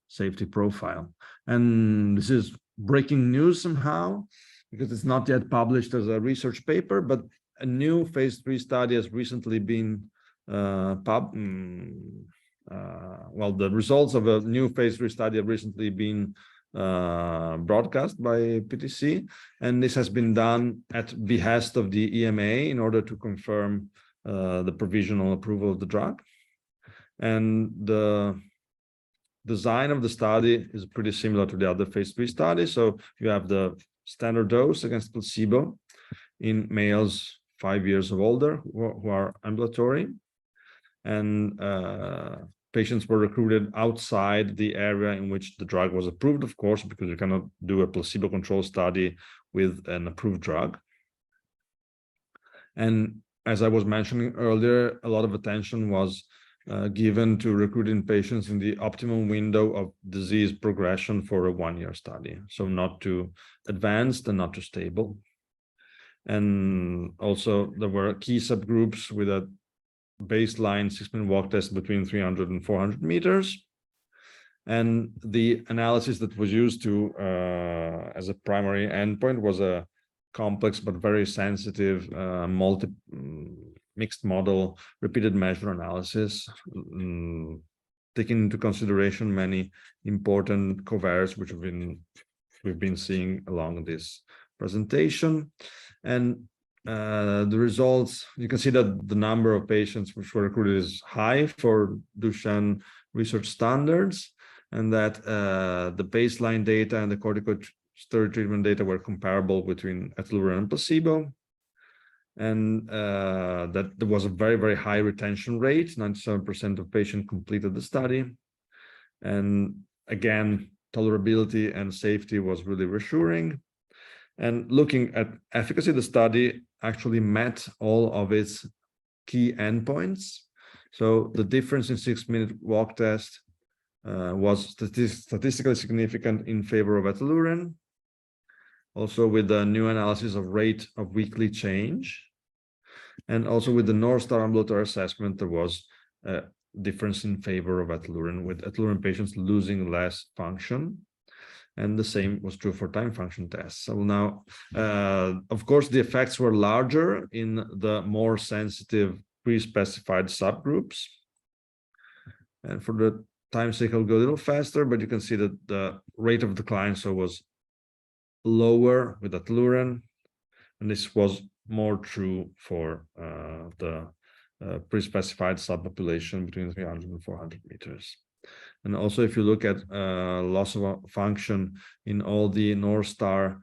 safety profile. And this is breaking news somehow, because it's not yet published as a research paper, but a new phase 3 study has recently been the results of a new phase 3 study have recently been broadcast by PTC, and this has been done at behest of the EMA in order to confirm the provisional approval of the drug. And the design of the study is pretty similar to the other phase 3 study. So you have the standard dose against placebo in males 5 years or older who are ambulatory, and patients were recruited outside the area in which the drug was approved, of course, because you cannot do a placebo-controlled study with an approved drug. And as I was mentioning earlier, a lot of attention was given to recruiting patients in the optimum window of disease progression for a 1-year study. So not too advanced and not too stable. And also there were key subgroups with a baseline 6-minute walk test between 300 and 400 meters. And the analysis that was used to as a primary endpoint was a complex but very sensitive mixed model repeated measure analysis, taking into consideration many important covariates which we've been seeing along this presentation. And the results, you can see that the number of patients which were recruited is high for Duchenne research standards, and that the baseline data and the corticosteroid treatment data were comparable between Eteluren and placebo, and that there was a very, very high retention rate. 97% of patients completed the study. And again, tolerability and safety was really reassuring. And looking at efficacy, the study actually met all of its key endpoints. So the difference in 6-minute walk test was statistically significant in favor of Eteluren. Also with the new analysis of rate of weekly change. And also with the North Star Ambulatory Assessment, there was a difference in favor of Eteluren, with Eteluren patients losing less function. And the same was true for time function tests. So now, of course, the effects were larger in the more sensitive pre-specified subgroups. And for the time cycle, go a little faster, but you can see that the rate of decline was lower with Eteluren, and this was more true for the pre-specified subpopulation between 300 and 400 meters. And also, if you look at loss of function in all the North Star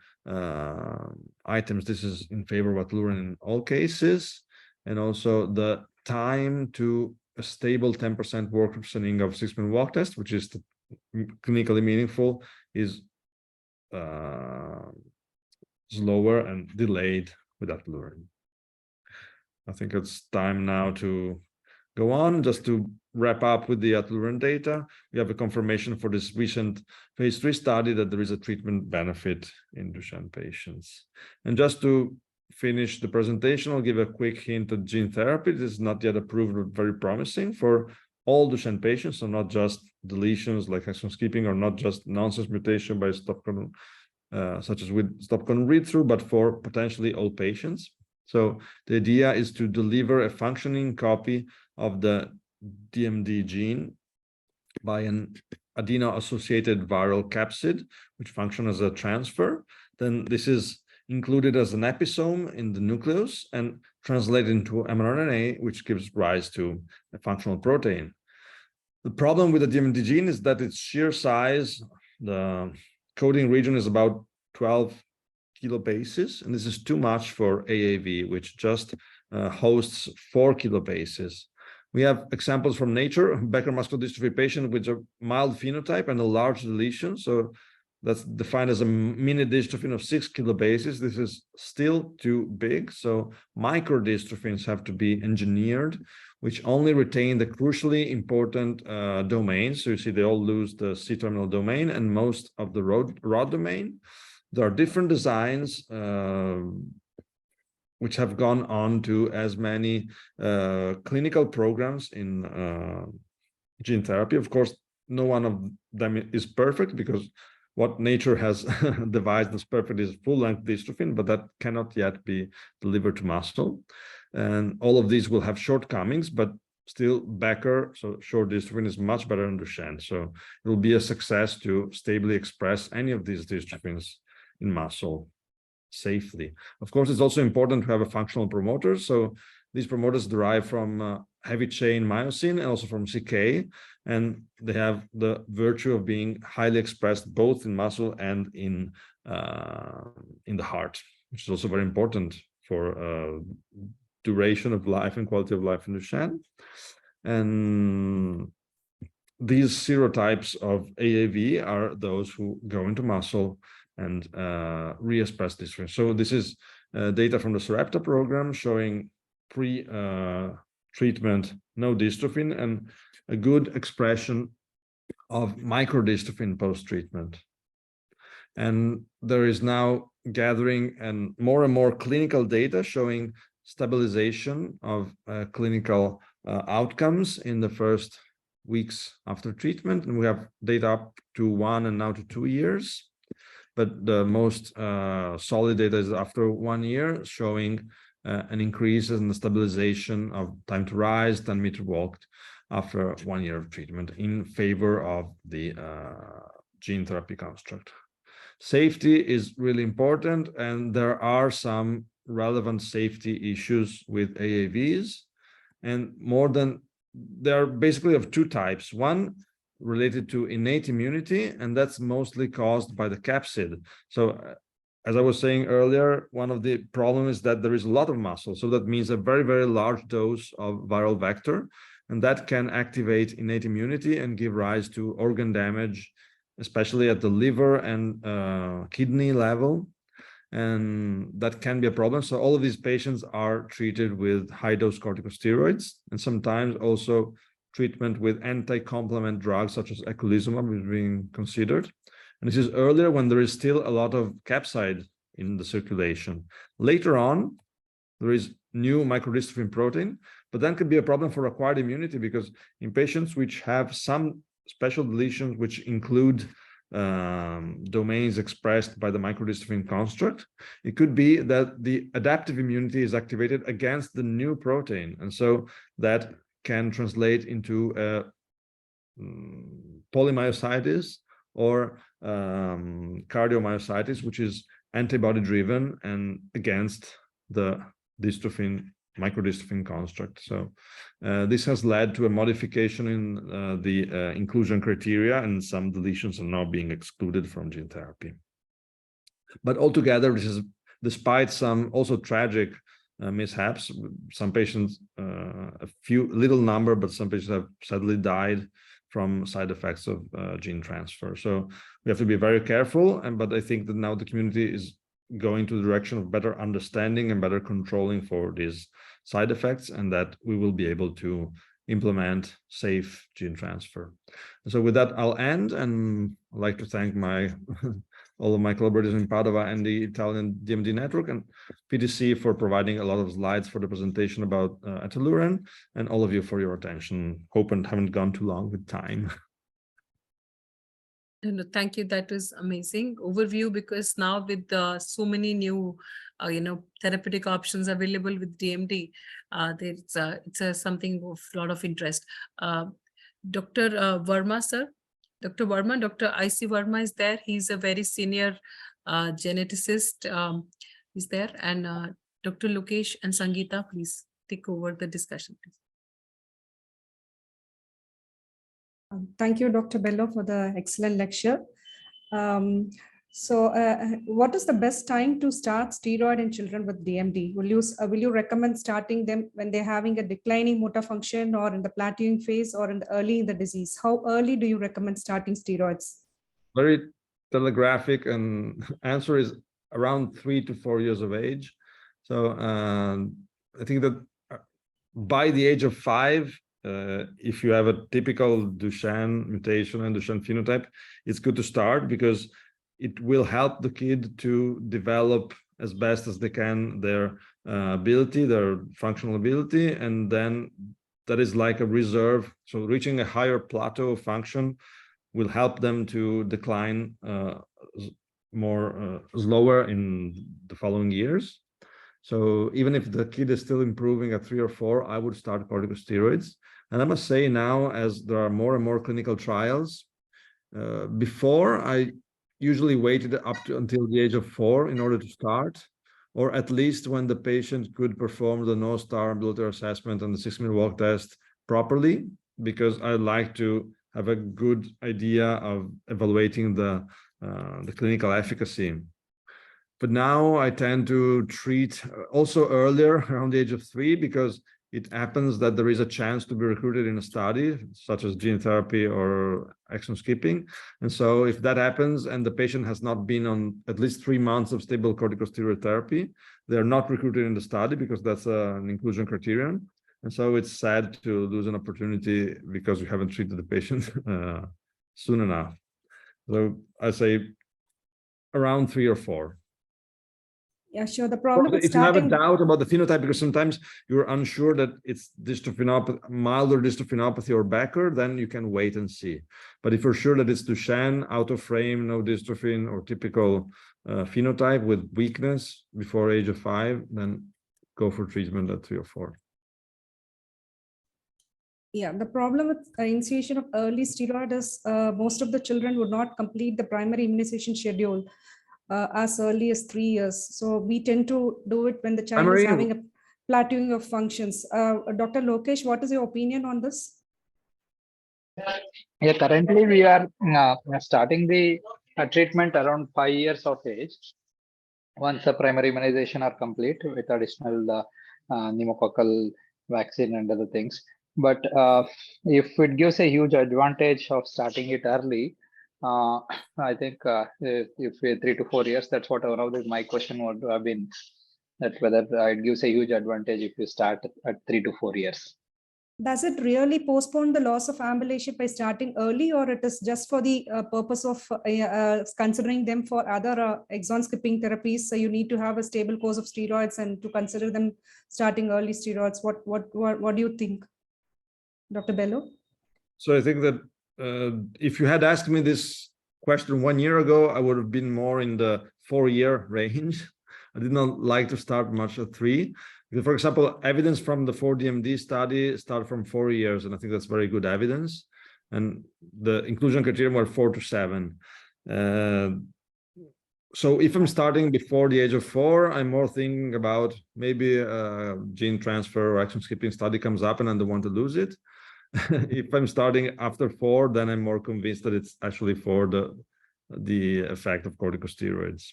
items, this is in favor of Eteluren in all cases. And also the time to a stable 10% worsening of 6-minute walk test, which is clinically meaningful, is slower and delayed with atlurin. I think it's time now to go on. Just to wrap up with the atlurin data, we have a confirmation for this recent phase 3 study that there is a treatment benefit in Duchenne patients. And just to finish the presentation, I'll give a quick hint at gene therapy. This is not yet approved, but very promising for all Duchenne patients, so not just deletions like exon skipping, or not just nonsense mutation by stop codon, such as with stop codon read-through, but for potentially all patients. So the idea is to deliver a functioning copy of the DMD gene by an adeno-associated viral capsid, which functions as a transfer. Then this is included as an episome in the nucleus and translated into mRNA, which gives rise to a functional protein. The problem with the DMD gene is that its sheer size, the coding region, is about 12 kilobases, and this is too much for AAV, which just hosts 4 kilobases. We have examples from nature, Becker muscular dystrophy patient with a mild phenotype and a large deletion. So that's defined as a mini dystrophin of 6 kilobases. This is still too big. So microdystrophins have to be engineered, which only retain the crucially important domains. So you see they all lose the C-terminal domain and most of the rod domain. There are different designs which have gone on to as many clinical programs in gene therapy. Of course, no one of them is perfect, because what nature has devised as perfect is full-length dystrophin, but that cannot yet be delivered to muscle. And all of these will have shortcomings, but still Becker, so short dystrophin, is much better than Duchenne. So it will be a success to stably express any of these dystrophins in muscle safely. Of course, it's also important to have a functional promoter. So these promoters derive from heavy chain myosin and also from CK, and they have the virtue of being highly expressed both in muscle and in the heart, which is also very important for duration of life and quality of life in Duchenne. And these serotypes of AAV are those who go into muscle and re-express dystrophin. So this is data from the Sarepta program showing pre-treatment no dystrophin and a good expression of microdystrophin post-treatment. And there is now gathering and more clinical data showing stabilization of clinical outcomes in the first weeks after treatment. And we have data up to 1 and now to 2 years. But the most solid data is after 1 year, showing an increase in the stabilization of time to rise, 10-meter walked after 1 year of treatment in favor of the gene therapy construct. Safety is really important, and there are some relevant safety issues with AAVs, and they're basically of 2 types. One related to innate immunity, and that's mostly caused by the capsid. So as I was saying earlier, one of the problems is that there is a lot of muscle. So that means a very, very large dose of viral vector, and that can activate innate immunity and give rise to organ damage, especially at the liver and kidney level. And that can be a problem. So all of these patients are treated with high-dose corticosteroids, and sometimes also treatment with anti-complement drugs such as eculizumab is being considered. And this is earlier when there is still a lot of capsid in the circulation. Later on, there is new microdystrophin protein, but then could be a problem for acquired immunity, because in patients which have some special deletions which include domains expressed by the microdystrophin construct, it could be that the adaptive immunity is activated against the new protein. And so that can translate into polymyositis or cardiomyositis, which is antibody driven and against the microdystrophin construct. So this has led to a modification in the inclusion criteria, and some deletions are now being excluded from gene therapy. But altogether, this is despite some also tragic mishaps. Some patients, a few little number, but some patients have sadly died from side effects of gene transfer. So we have to be very careful. But I think that now the community is going to the direction of better understanding and better controlling for these side effects, and that we will be able to implement safe gene transfer. So with that, I'll end, and I'd like to thank my all of my collaborators in Padova and the Italian DMD network and PTC for providing a lot of slides for the presentation about Ataluren, and all of you for your attention. Hope and haven't gone too long with time. No, thank you. That was amazing overview, because now with so many new, therapeutic options available with DMD, it's something of a lot of interest. Dr. Verma, sir. Dr. Verma, Dr. I.C. Verma is there. He's a very senior geneticist. Is there. And Dr. Lokesh and Sangeeta, please take over the discussion, please. Thank you, Dr. Bello, for the excellent lecture. What is the best time to start steroid in children with DMD? Will you recommend starting them when they're having a declining motor function, or in the plateauing phase, or early in the disease? How early do you recommend starting steroids? Very telegraphic, and answer is around 3 to 4 years of age. So I think that by the age of 5, if you have a typical Duchenne mutation and Duchenne phenotype, it's good to start, because it will help the kid to develop as best as they can their ability, their functional ability, and then that is like a reserve. So reaching a higher plateau of function will help them to decline slower in the following years. So even if the kid is still improving at 3 or 4, I would start corticosteroids. And I must say now, as there are more and more clinical trials, before I usually waited until the age of 4 in order to start, or at least when the patient could perform the North Star ambulatory assessment and the 6-minute walk test properly, because I like to have a good idea of evaluating the clinical efficacy. But now I tend to treat also earlier, around the age of 3, because it happens that there is a chance to be recruited in a study, such as gene therapy or exon skipping. And so if that happens and the patient has not been on at least 3 months of stable corticosteroid therapy, they're not recruited in the study, because that's an inclusion criterion. And so it's sad to lose an opportunity because we haven't treated the patient soon enough. So I say around 3 or 4. Yeah, sure. The problem with if you have a starting... doubt about the phenotype, because sometimes you're unsure that it's dystrophinopathy, milder dystrophinopathy or Becker, then you can wait and see. But if you're sure that it's Duchenne, out of frame, no dystrophin, or typical phenotype with weakness before age of 5, then go for treatment at 3 or 4. Yeah, the problem with initiation of early steroid is most of the children would not complete the primary immunization schedule as early as 3 years. So we tend to do it when the child is having a plateauing of functions. Dr. Lokesh, what is your opinion on this? Yeah, currently we are starting the treatment around 5 years of age. Once the primary immunization are complete with additional pneumococcal vaccine and other things. But if it gives a huge advantage of starting it early, I think if 3 to 4 years, that's what one of my question would have been, that whether it gives a huge advantage if you start at 3 to 4 years. Does it really postpone the loss of ambulation by starting early, or it is just for the purpose of considering them for other exon skipping therapies? So you need to have a stable course of steroids and to consider them starting early steroids. What do you think, Dr. Bello? So I think that if you had asked me this question 1 year ago, I would have been more in the 4-year range. I did not like to start much at 3. Because, for example, evidence from the 4DMD study started from 4 years, and I think that's very good evidence. And the inclusion criterion were 4 to 7. So if I'm starting before the age of 4, I'm more thinking about maybe a gene transfer or exon skipping study comes up and I don't want to lose it. If I'm starting after 4, then I'm more convinced that it's actually for the effect of corticosteroids.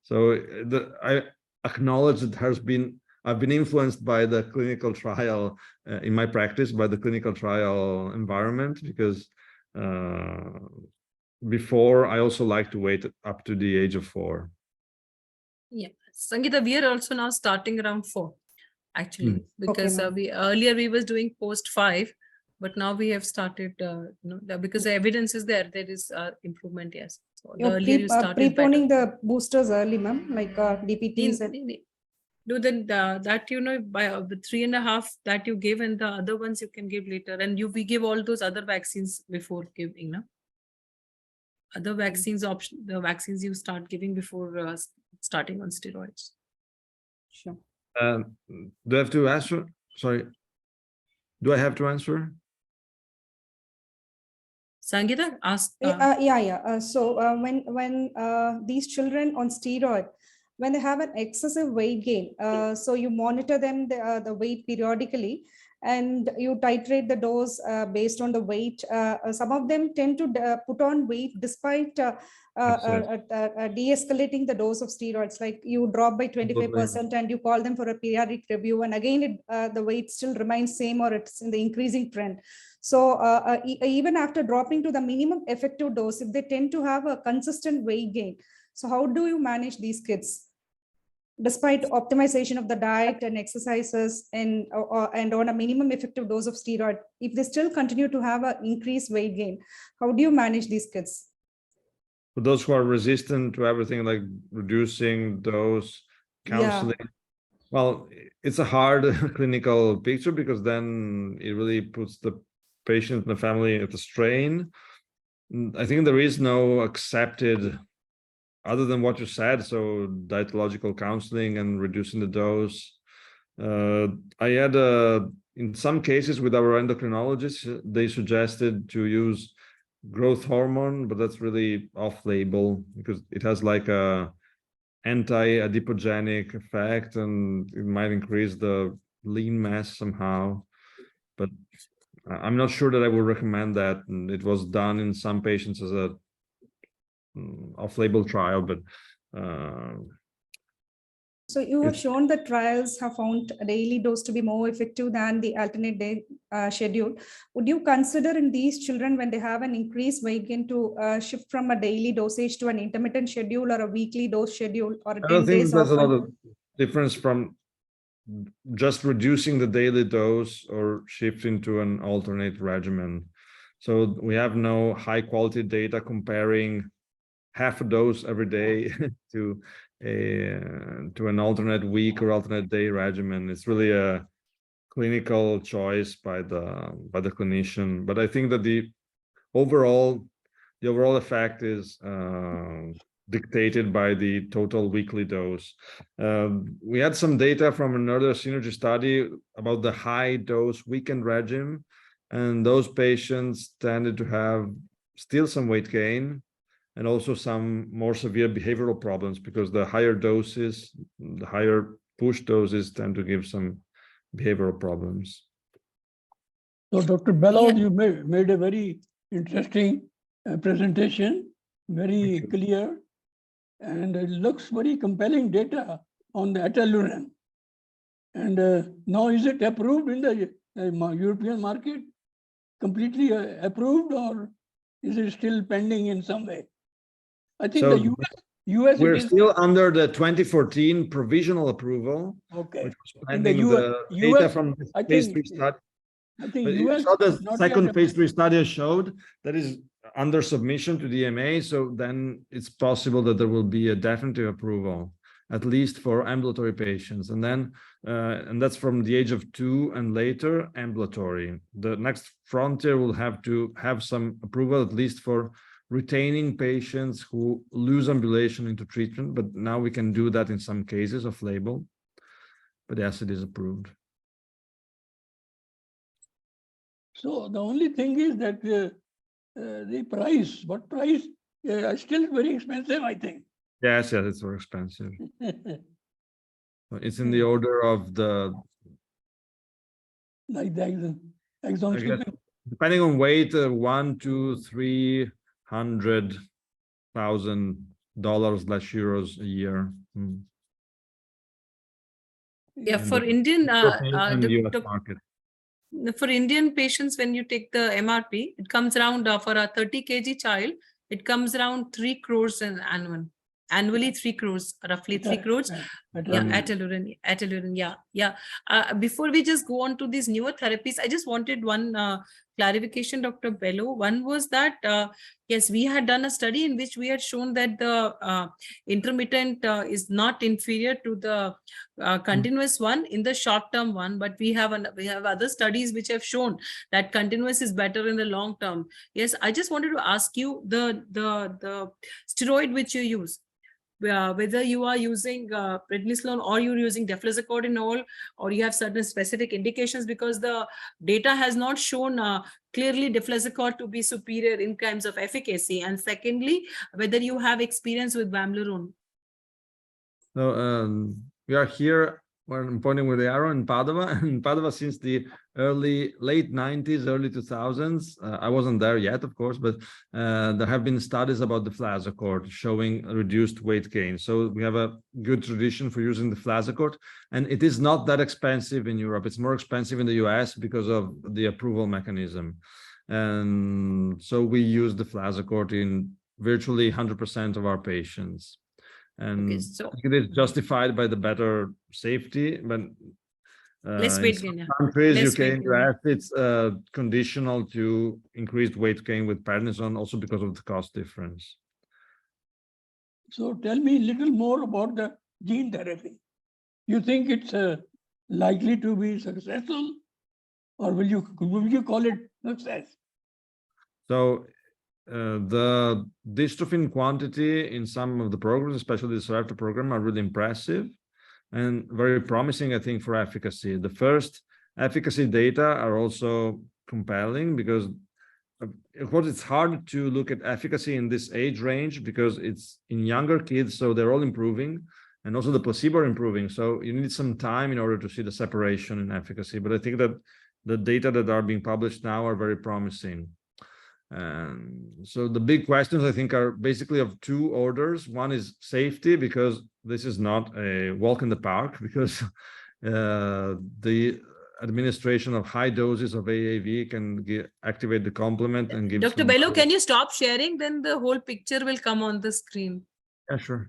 So I acknowledge that there has been I've been influenced by the clinical trial in my practice, by the clinical trial environment, because before I also like to wait up to the age of 4. Yeah, Sangeeta, we are also now starting around 4, actually, because ma'am. we earlier we was doing post 5, but now we have started, because the evidence is there is improvement, yes. So the You're earlier you started better. preponing the boosters early, ma'am, like DPTs and. Do then that by the 3.5 that you give, and the other ones you can give later, and we give all those other vaccines before giving, no? Other vaccines option, the vaccines you start giving before starting on steroids. Sure. Do I have to answer? Sorry. Do I have to answer? Sangeeta, ask. So when these children on steroid, when they have an excessive weight gain, so you monitor them the weight periodically, and you titrate the dose based on the weight. Some of them tend to put on weight despite de-escalating the dose of steroids. Like you drop by 25%, and you call them for a periodic review, and again the weight still remains same, or it's in the increasing trend. So even after dropping to the minimum effective dose, if they tend to have a consistent weight gain, so how do you manage these kids? Despite optimization of the diet and exercises and on a minimum effective dose of steroid, if they still continue to have an increased weight gain, how do you manage these kids? For those who are resistant to everything, like reducing dose, counseling, well, it's a hard clinical picture, because then it really puts the patient and the family at a strain. I think there is no accepted, other than what you said, so dietological counseling and reducing the dose. I had, in some cases with our endocrinologists, they suggested to use growth hormone, but that's really off-label, because it has like a anti-adipogenic effect, and it might increase the lean mass somehow. But I'm not sure that I would recommend that. And it was done in some patients as a off-label trial, but so you have shown that trials have found a daily dose to be more effective than the alternate day schedule. Would you consider in these children, when they have an increased weight gain, to shift from a daily dosage to an intermittent schedule or a weekly dose schedule, or a 10 I don't think days there's a off? lot of difference from just reducing the daily dose or shifting to an alternate regimen. So we have no high quality data comparing half a dose every day to an alternate week or alternate day regimen. It's really a clinical choice by the clinician. But I think that the overall effect is dictated by the total weekly dose. We had some data from another synergy study about the high dose weekend regime, and those patients tended to have still some weight gain and also some more severe behavioral problems, because the higher doses, the higher push doses, tend to give some behavioral problems. So Dr. Bello, you made a very interesting presentation, very clear, and it looks very compelling data on the Ataluren. And now is it approved in the European market? Completely approved, or is it still pending in some way? I think So the US we're it is, still under the 2014 provisional approval, okay. which was In the pending the data from the I phase think- 3 study. I think But you US saw the not second yet phase 3 study I showed that is under submission to the EMA. So then it's possible that there will be a definitive approval, at least for ambulatory patients. And then, and that's from the age of 2 and later, ambulatory. The next frontier will have to have some approval, at least for retaining patients who lose ambulation into treatment. But now we can do that in some cases of label. But yes, it is approved. So the only thing is that the price, what price, still very expensive, I think. Yes, it's very expensive. It's in the order of the, Like the exon I guess, skipping. depending on weight, $100,000 to $300,000 less euros a year. Yeah, in for the Indian, European and US doc- market. for Indian patients, when you take the MRP, it comes around for a 30 kg child, it comes around 3 crores annually 3 crores, roughly 3 crores. Yeah, Ataluren, yeah. Before we just go on to these newer therapies, I just wanted one clarification, Dr. Bello. One was that, yes, we had done a study in which we had shown that the intermittent is not inferior to the continuous one in the short-term one, but we have other studies which have shown that continuous is better in the long term. Yes, I just wanted to ask you the steroid which you use, whether you are using prednisolone or you're using deflazacort or you have certain specific indications, because the data has not shown clearly deflazacort to be superior in terms of efficacy. And secondly, whether you have experience with vamlurone. So we are here where I'm pointing with the arrow in Padova. In Padova since the late 90s, early 2000s. I wasn't there yet, of course, but there have been studies about deflazacort showing a reduced weight gain. So we have a good tradition for using deflazacort, and it is not that expensive in Europe. It's more expensive in the US because of the approval mechanism. And so we use deflazacort in virtually 100% of our patients. And Okay, so it is justified by the better safety, but less in weight some gain. countries, Less UK weight and gain. US, it's conditional to increased weight gain with prednisone, also because of the cost difference. So tell me a little more about the gene therapy. You think it's likely to be successful, or will you call it success? So the dystrophin quantity in some of the programs, especially the Sarepta program, are really impressive and very promising, I think, for efficacy. The first efficacy data are also compelling because, of course, it's hard to look at efficacy in this age range because it's in younger kids, so they're all improving, and also the placebo are improving. So you need some time in order to see the separation in efficacy. But I think that the data that are being published now are very promising. So the big questions, I think, are basically of two orders. One is safety, because this is not a walk in the park, because the administration of high doses of AAV can activate the complement and give Dr. some- Bello, can you stop sharing? Then the whole picture will come on the screen. Yeah, sure.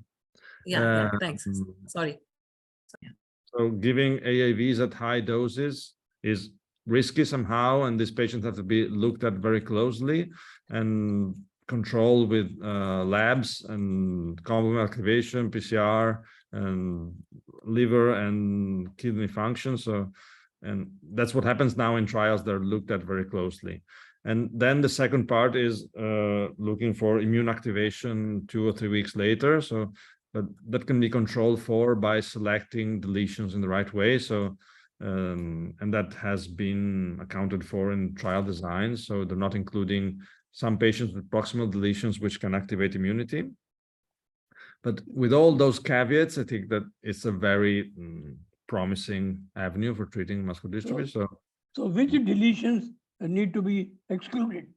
Yeah, thanks. Um, Sorry. So giving AAVs at high doses is risky somehow, and these patients have to be looked at very closely and controlled with labs and complement activation, PCR, and liver and kidney function. So, and that's what happens now in trials. They're looked at very closely. And then the second part is looking for immune activation 2 or 3 weeks later. So, but that can be controlled for by selecting deletions in the right way. So, and that has been accounted for in trial design. So they're not including some patients with proximal deletions, which can activate immunity. But with all those caveats, I think that it's a very promising avenue for treating muscular dystrophy. So which deletions need to be excluded?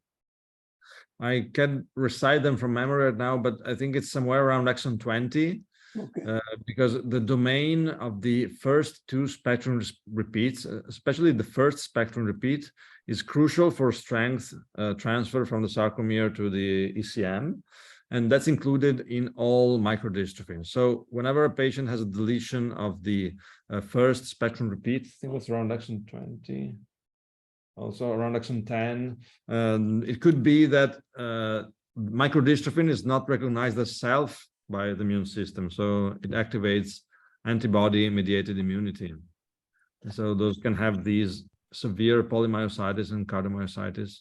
I can recite them from memory right now, but I think it's somewhere around exon 20. Okay. Because the domain of the first 2 spectrum repeats, especially the first spectrum repeat, is crucial for strength transfer from the sarcomere to the ECM. And that's included in all microdystrophins. So whenever a patient has a deletion of the first spectrum repeat, I think it's around exon 20, also around exon 10, it could be that microdystrophin is not recognized as self by the immune system, so it activates antibody-mediated immunity. So those can have these severe polymyositis and cardiomyositis,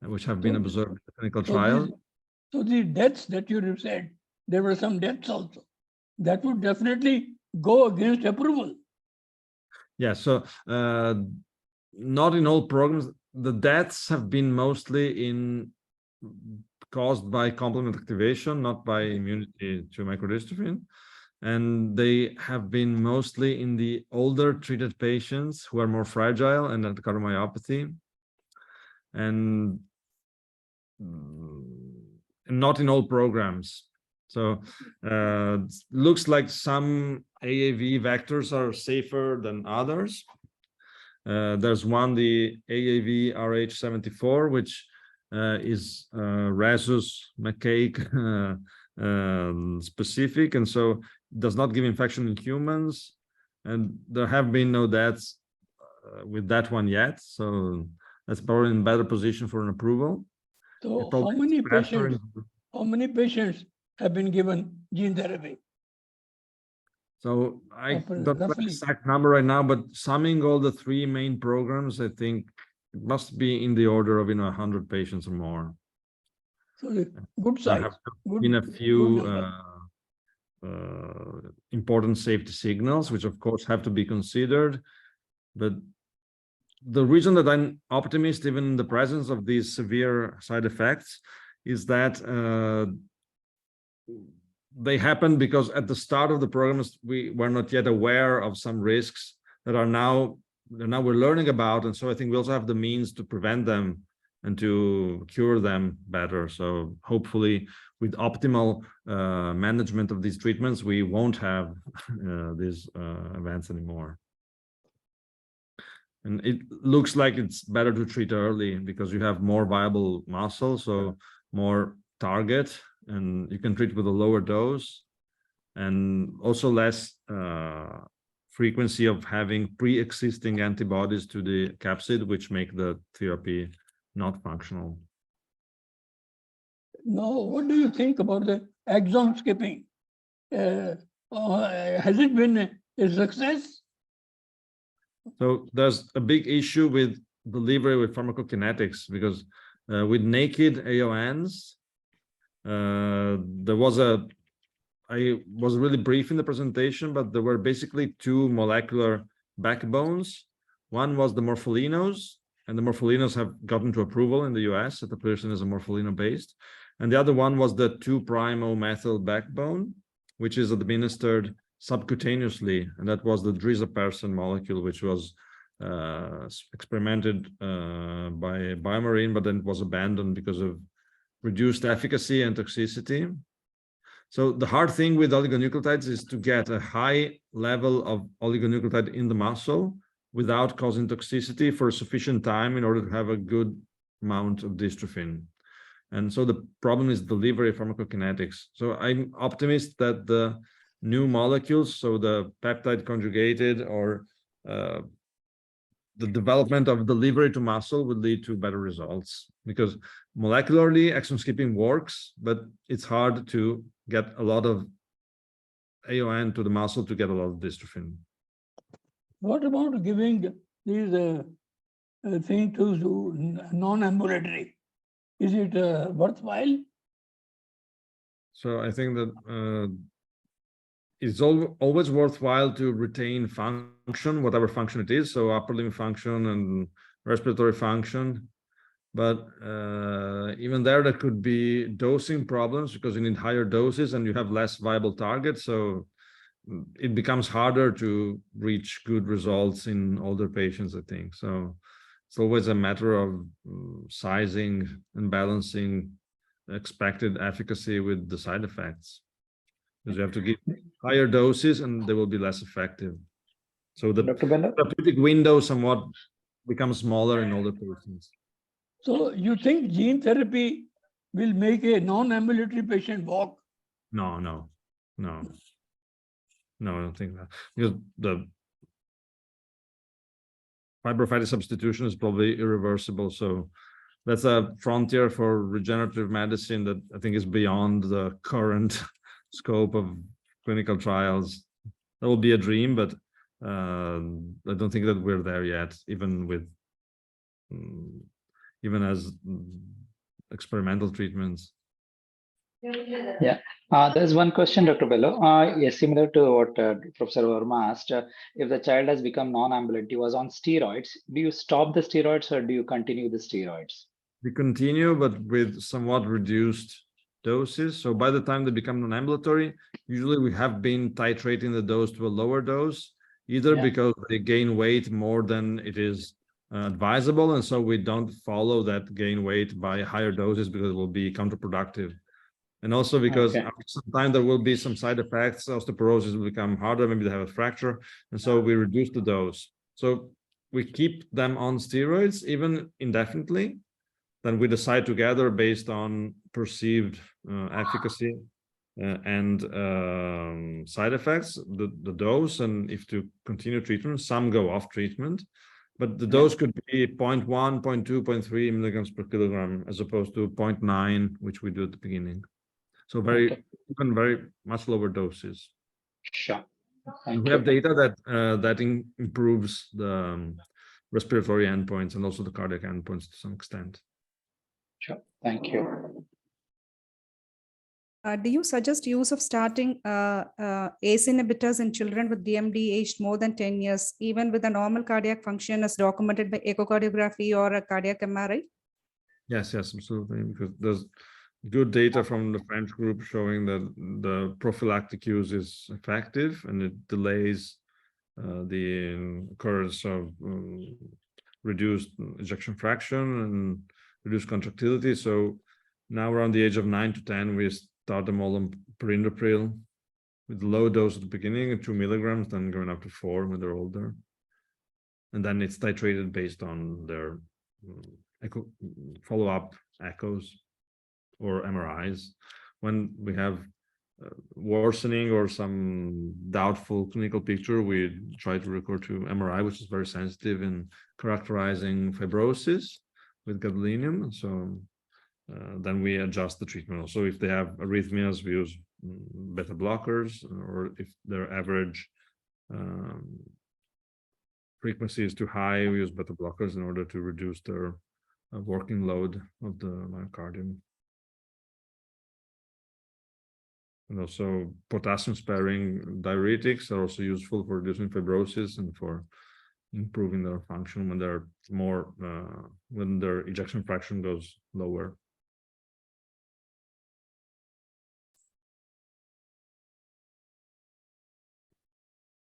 which have been observed in the clinical trial. So the deaths that you said, there were some deaths also. That would definitely go against approval. Yeah, so not in all programs. The deaths have been mostly caused by complement activation, not by immunity to microdystrophin. And they have been mostly in the older treated patients who are more fragile and had cardiomyopathy. And not in all programs. So looks like some AAV vectors are safer than others. There's one, the AAV RH74, which is rhesus macaque specific, and so does not give infection in humans. And there have been no deaths with that one yet, so that's probably in better position for an approval. So Probably how many patients have been given gene therapy? So I Roughly- don't have the roughly. exact number right now, but summing all the three main programs, I think it must be in the order of 100 patients or more. So good There size. have Good- been a good few number. important safety signals, which of course have to be considered. But the reason that I'm optimist, even in the presence of these severe side effects, is that they happened because at the start of the programs, we were not yet aware of some risks that are now we're learning about. And so I think we also have the means to prevent them and to cure them better. So hopefully with optimal management of these treatments, we won't have these events anymore. And it looks like it's better to treat early because you have more viable muscle, so more target, and you can treat with a lower dose, and also less frequency of having pre-existing antibodies to the capsid, which make the therapy not functional. Now, what do you think about the exon skipping? Has it been a success? So there's a big issue with delivery with pharmacokinetics because with naked AONs, I was really brief in the presentation, but there were basically two molecular backbones. One was the morpholinos, and the morpholinos have gotten to approval in the US. Eteplirsen is a morpholino based. And the other one was the 2'-O-methyl backbone, which is administered subcutaneously, and that was the drisapersen molecule, which was experimented by BioMarin, but then it was abandoned because of reduced efficacy and toxicity. So the hard thing with oligonucleotides is to get a high level of oligonucleotide in the muscle without causing toxicity for sufficient time in order to have a good amount of dystrophin. And so the problem is delivery pharmacokinetics. So I'm optimistic that the new molecules, so the peptide conjugated or the development of delivery to muscle would lead to better results, because molecularly exon skipping works, but it's hard to get a lot of AON to the muscle to get a lot of dystrophin. What about giving these things to non-ambulatory? Is it worthwhile? So I think that it's always worthwhile to retain function, whatever function it is, so upper limb function and respiratory function. But even there could be dosing problems because you need higher doses and you have less viable targets. So it becomes harder to reach good results in older patients, I think. So it's always a matter of sizing and balancing expected efficacy with the side effects, because you have to give higher doses and they will be less effective. So the Dr. Bello? therapeutic window somewhat becomes smaller in older patients. So you think gene therapy will make a non-ambulatory patient walk? No, I don't think that, because the fibrophytic substitution is probably irreversible. So that's a frontier for regenerative medicine that I think is beyond the current scope of clinical trials. That will be a dream, but I don't think that we're there yet, even as experimental treatments. Yeah, there's one question, Dr. Bello. Yes, similar to what Professor Verma asked. If the child has become non-ambulant, he was on steroids, do you stop the steroids or do you continue the steroids? We continue, but with somewhat reduced doses. So by the time they become non-ambulatory, usually we have been titrating the dose to a lower dose, either because they gain weight more than it is advisable, and so we don't follow that gain weight by higher doses because it will be counterproductive. And also because Okay. after some time there will be some side effects, osteoporosis will become harder, maybe they have a fracture, and so we reduce the dose. So we keep them on steroids even indefinitely. Then we decide together based on perceived efficacy and side effects, the dose, and if to continue treatment. Some go off treatment, but the dose could be 0.1, 0.2, 0.3 milligrams per kilogram as opposed to 0.9, which we do at the beginning. So Okay. even very much lower doses. Sure. And Thank we you. have data that improves the respiratory endpoints and also the cardiac endpoints to some extent. Sure. Thank you. Do you suggest use of starting ACE inhibitors in children with DMD aged more than 10 years, even with a normal cardiac function as documented by echocardiography or a cardiac MRI? Yes, absolutely. Because there's good data from the French group showing that the prophylactic use is effective and it delays the occurrence of reduced ejection fraction and reduced contractility. So now around the age of 9 to 10, we start them all on perindopril with low dose at the beginning, 2 milligrams, then going up to 4 when they're older. And then it's titrated based on their follow-up echoes or MRIs. When we have worsening or some doubtful clinical picture, we try to record to MRI, which is very sensitive in characterizing fibrosis with gadolinium. So then we adjust the treatment. Also, if they have arrhythmias, we use beta blockers, or if their average frequency is too high, we use beta blockers in order to reduce their working load of the myocardium. And also potassium sparing diuretics are also useful for reducing fibrosis and for improving their function when they're more when their ejection fraction goes lower.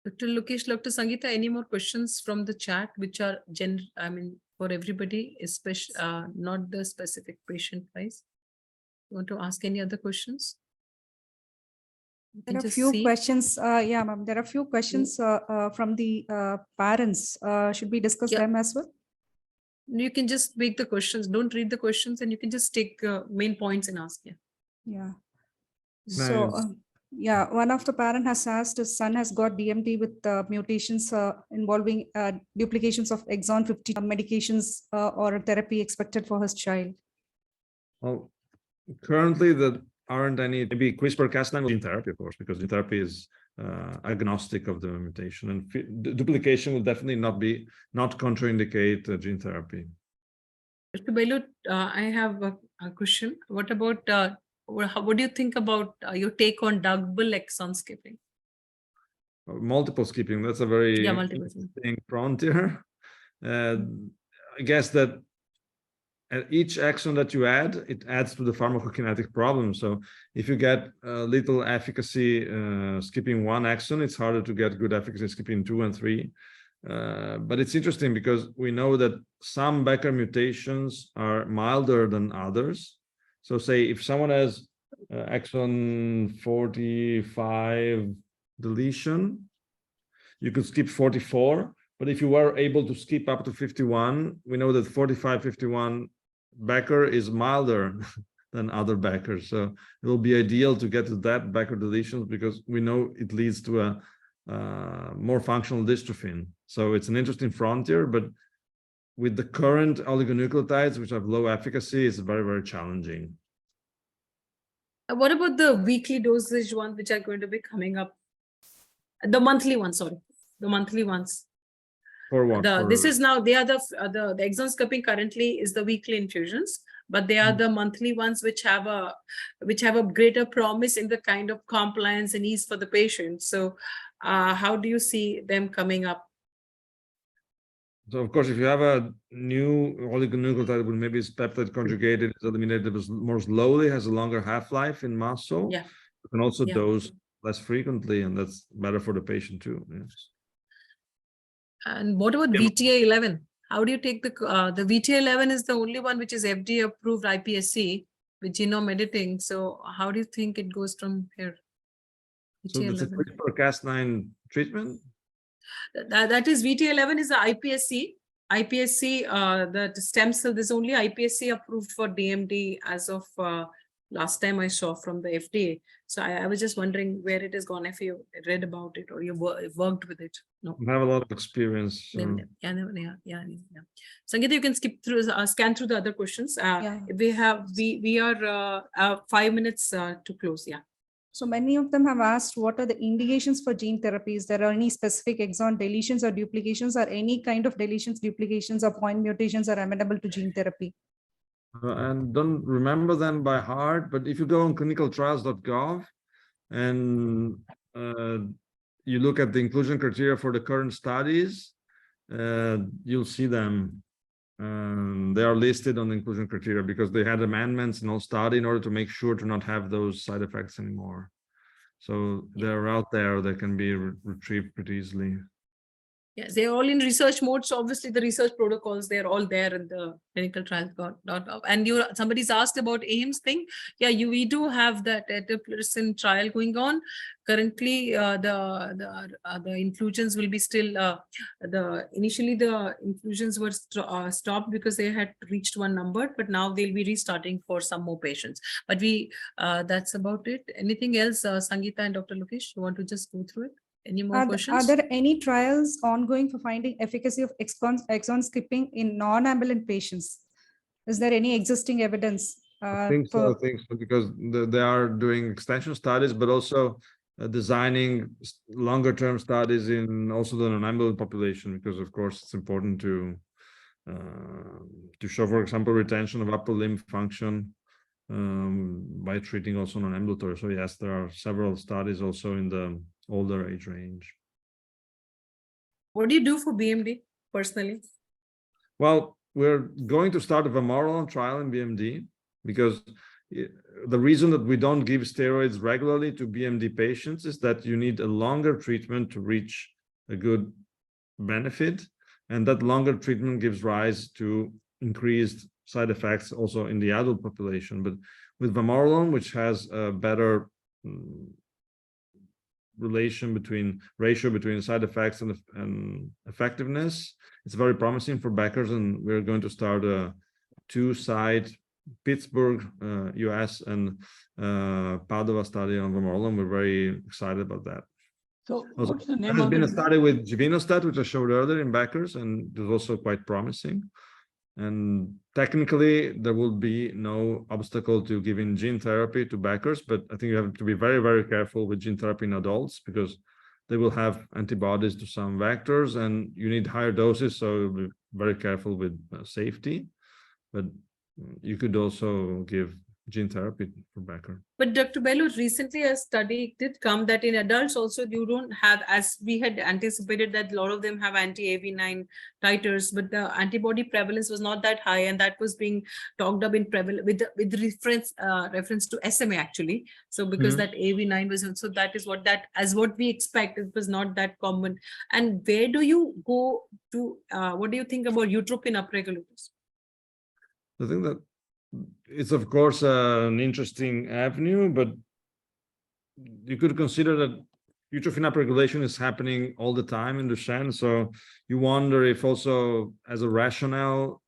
Dr. Lokesh, Dr. Sangeeta, any more questions from the chat, which are for everybody, especially not the specific patient wise? You want to ask any other questions? You There can are a just few see. questions. Yeah, ma'am. There are a few questions from the parents. Should we discuss Yeah. them as well? You can just make the questions. Don't read the questions, and you can just take main points and ask. Yeah. Yeah. Nice. So, yeah, one of the parent has asked his son has got DMD with mutations involving duplications of exon 50 medications or therapy expected for his child. Well, currently there aren't any, maybe CRISPR-Cas9 gene therapy, of course, because gene therapy is agnostic of the mutation, and duplication will definitely not contraindicate gene therapy. Dr. Bello, I have a question. What about what do you think about your take on double exon skipping? Multiple skipping, that's a very multiple. interesting frontier. I guess that at each exon that you add, it adds to the pharmacokinetic problem. So if you get little efficacy skipping one exon, it's harder to get good efficacy skipping 2 and 3. But it's interesting because we know that some Becker mutations are milder than others. So say if someone has exon 45 deletion, you could skip 44. But if you were able to skip up to 51, we know that 45, 51 Becker is milder than other Beckers. So it will be ideal to get to that Becker deletions because we know it leads to a more functional dystrophin. So it's an interesting frontier, but with the current oligonucleotides, which have low efficacy, it's very, very challenging. What about the weekly dosage ones, which are going to be coming up? The monthly ones, sorry, the monthly ones. For what? This is now, they are the exon skipping currently is the weekly infusions, but they are the monthly ones which have a greater promise in the kind of compliance and ease for the patient. So how do you see them coming up? So of course, if you have a new oligonucleotide, well, maybe it's peptide conjugated, it's eliminated more slowly, has a longer half-life in muscle. Yeah. You can also Yeah. dose less frequently, and that's better for the patient too. Yes. And what about Yeah. VTA11? How do you take the VTA11 is the only one which is FDA approved iPSC, with genome editing. So how do you think it goes from here? So that's a VT11. CRISPR-Cas9 treatment. That is VT11 is the iPSC. iPSC, the stem cell, there's only iPSC approved for DMD as of last time I saw from the FDA. So I was just wondering where it has gone, if you read about it or you worked with it. No. I have a lot of experience. Yeah. Sangeeta, you can skip through, scan through the other questions. Yeah. We are 5 minutes to close. Yeah. So many of them have asked what are the indications for gene therapies? There are any specific exon deletions or duplications or any kind of deletions, duplications or point mutations are amenable to gene therapy? And don't remember them by heart, but if you go on clinicaltrials.gov and you look at the inclusion criteria for the current studies, you'll see them. They are listed on the inclusion criteria because they had amendments in all study in order to make sure to not have those side effects anymore. So they're out there, they can be retrieved pretty easily. Yes, they're all in research mode. So obviously the research protocols, they're all there in the clinical trials. And somebody's asked about AIMS thing. Yeah, we do have that eteplirsen trial going on. Currently, the inclusions will be still, initially the inclusions were stopped because they had reached one number, but now they'll be restarting for some more patients. But that's about it. Anything else, Sangeeta and Dr. Lokesh, you want to just go through it? Any more questions? Are there any trials ongoing for finding efficacy of exon skipping in non-ambulant patients? Is there any existing evidence? I think so, because they are doing extension studies, but also designing longer term studies in also the non-ambulant population, because of course it's important to show, for example, retention of upper limb function by treating also non-ambulatory. So yes, there are several studies also in the older age range. What do you do for BMD personally? Well, we're going to start a vamorolone trial in BMD because the reason that we don't give steroids regularly to BMD patients is that you need a longer treatment to reach a good benefit. And that longer treatment gives rise to increased side effects also in the adult population. But with vamorolone, which has a better ratio between side effects and effectiveness, it's very promising for Becker's, and we're going to start a 2-site Pittsburgh, US and Padua study on vamorolone. We're very excited about that. So Also, what's the name there's of been a the study with givinostat, which I showed earlier in Becker's, and it was also quite promising. And technically, there will be no obstacle to giving gene therapy to Becker's, but I think you have to be very, very careful with gene therapy in adults because they will have antibodies to some vectors and you need higher doses, so be very careful with safety. But you could also give gene therapy for Becker. But Dr. Bello, recently a study did come that in adults also you don't have, as we had anticipated, that a lot of them have anti-AAV9 titers, but the antibody prevalence was not that high, and that was being talked up in with reference to SMA actually. So because that AAV9 was also, that is what we expect, it was not that common. And where do you go to? What do you think about utrophin upregulators? I think that it's of course an interesting avenue, but you could consider that utrophin upregulation is happening all the time in Duchenne. So you wonder if also as a rationale,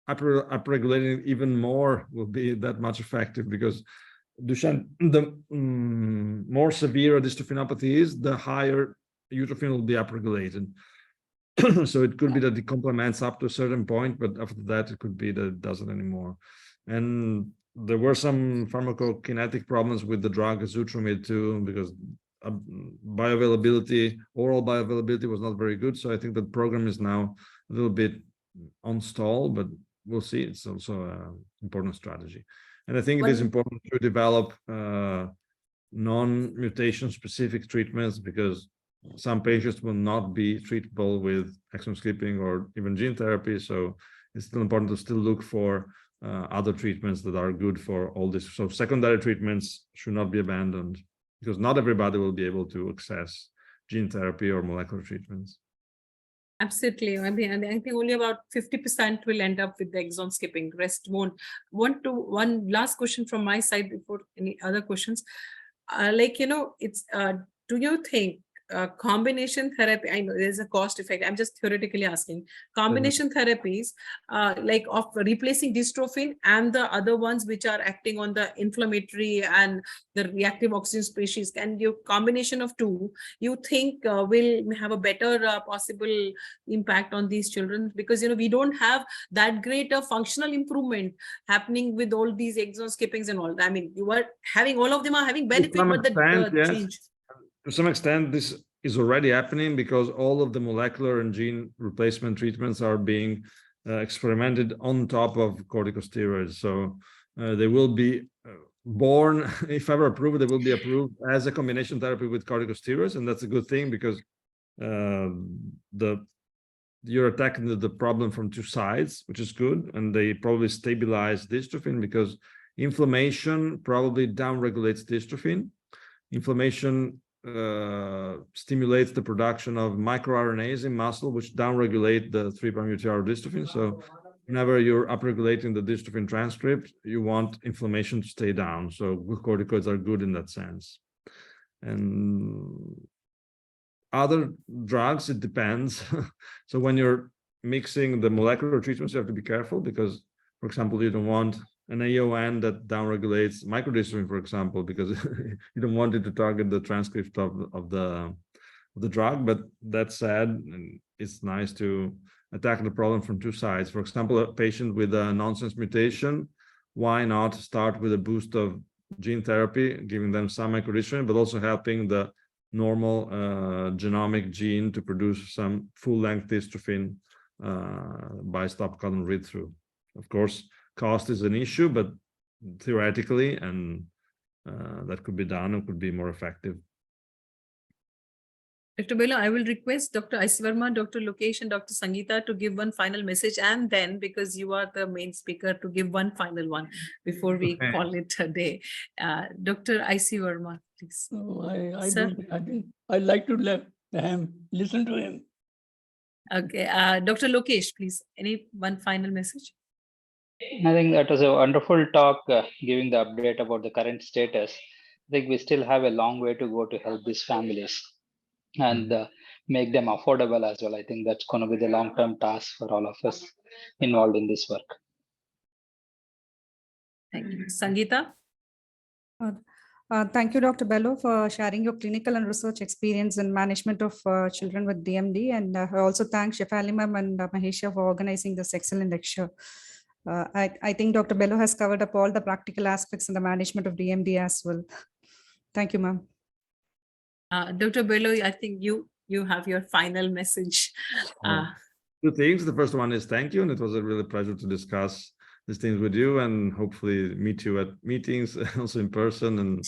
upregulating even more will be that much effective, because Duchenne, the more severe a dystrophinopathy is, the higher utrophin will be upregulated. So it could be that it complements up to a certain point, but after that, it could be that it doesn't anymore. And there were some pharmacokinetic problems with the drug Zutramid too, because bioavailability, oral bioavailability was not very good. So I think the program is now a little bit on stall, but we'll see. It's also an important strategy. And I think it is important to develop non-mutation specific treatments, because some patients will not be treatable with exon skipping or even gene therapy. So it's still important to still look for other treatments that are good for all this. So secondary treatments should not be abandoned, because not everybody will be able to access gene therapy or molecular treatments. Absolutely. I mean, I think only about 50% will end up with the exon skipping. Rest won't. One last question from my side before any other questions. Do you think combination therapy, I know there's a cost effect, I'm just theoretically asking, combination therapies like of replacing dystrophin and the other ones which are acting on the inflammatory and the reactive oxygen species, can you combination of two, you think will have a better possible impact on these children? Because we don't have that great a functional improvement happening with all these exon skippings and all. I mean, you are having, all of them are having benefit, some but the extent, yes. change. To some extent, this is already happening because all of the molecular and gene replacement treatments are being experimented on top of corticosteroids. So they will be born, if ever approved, they will be approved as a combination therapy with corticosteroids. And that's a good thing because you're attacking the problem from two sides, which is good. And they probably stabilize dystrophin because inflammation probably downregulates dystrophin. Inflammation stimulates the production of microRNAs in muscle, which downregulate the 3'-UTR dystrophin. So whenever you're upregulating the dystrophin transcript, you want inflammation to stay down. So glucocorticoids are good in that sense. And other drugs, it depends. So when you're mixing the molecular treatments, you have to be careful because, for example, you don't want an AON that downregulates microdystrophin, for example, because you don't want it to target the transcript of the drug. But that said, it's nice to attack the problem from two sides. For example, a patient with a nonsense mutation, why not start with a boost of gene therapy, giving them some microdystrophin, but also helping the normal genomic gene to produce some full-length dystrophin by stop codon read-through. Of course, cost is an issue, but theoretically, and that could be done and could be more effective. Dr. Bello, I will request Dr. IC Verma, Dr. Lokesh, and Dr. Sangeeta to give one final message, and then, because you are the main speaker, to give one final one before we call it a day. Dr. IC Verma, please. So Sir? I think I'd like to let him listen to him. Okay, Dr. Lokesh, please, any one final message? I think that was a wonderful talk, giving the update about the current status. I think we still have a long way to go to help these families and make them affordable as well. I think that's going to be the long-term task for all of us involved in this work. Thank you. Sangeeta? Thank you, Dr. Bello, for sharing your clinical and research experience in management of children with DMD. And I also thank Shefali ma'am and Mahesha for organizing this excellent lecture. I think Dr. Bello has covered up all the practical aspects in the management of DMD as well. Thank you, ma'am. Dr. Bello, I think you have your final message. Two things. The first one is thank you, and it was a really pleasure to discuss these things with you and hopefully meet you at meetings, also in person, and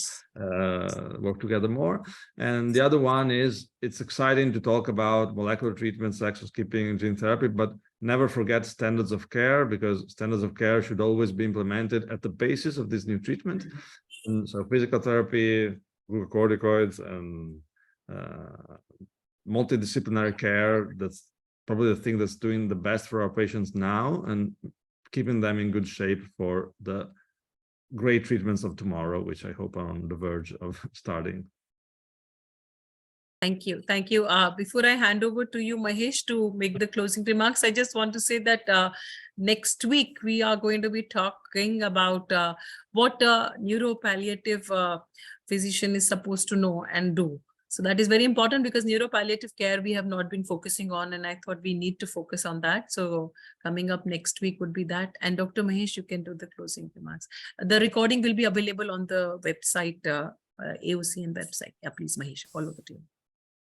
work together more. And the other one is it's exciting to talk about molecular treatments, exon skipping, and gene therapy, but never forget standards of care, because standards of care should always be implemented at the basis of this new treatment. And so physical therapy, glucocorticoids, and multidisciplinary care, that's probably the thing that's doing the best for our patients now and keeping them in good shape for the great treatments of tomorrow, which I hope are on the verge of starting. Thank you. Thank you. Before I hand over to you, Mahesh, to make the closing remarks, I just want to say that next week we are going to be talking about what a neuropalliative physician is supposed to know and do. So that is very important because neuropalliative care we have not been focusing on, and I thought we need to focus on that. So coming up next week would be that. And Dr. Mahesh, you can do the closing remarks. The recording will be available on the website, AOCN website. Yeah, please, Mahesh, all over to you.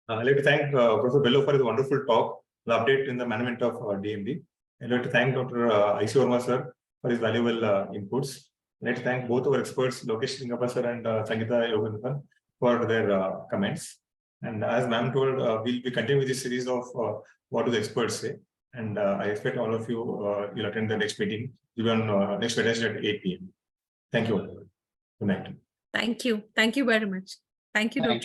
I'd like to thank Professor Bello for his wonderful talk, the update in the management of DMD. I'd like to thank Dr. IC Verma sir for his valuable inputs. I'd like to thank both our experts, Lokesh Lingappa sir and Sangeeta Yoganathan, for their comments. And as ma'am told, we'll be continuing with this series of what do the experts say. And I expect all of you will attend the next meeting, even next Wednesday at 8 p.m. Thank you. Good night. Thank you. Thank you very much. Thank you, Dr.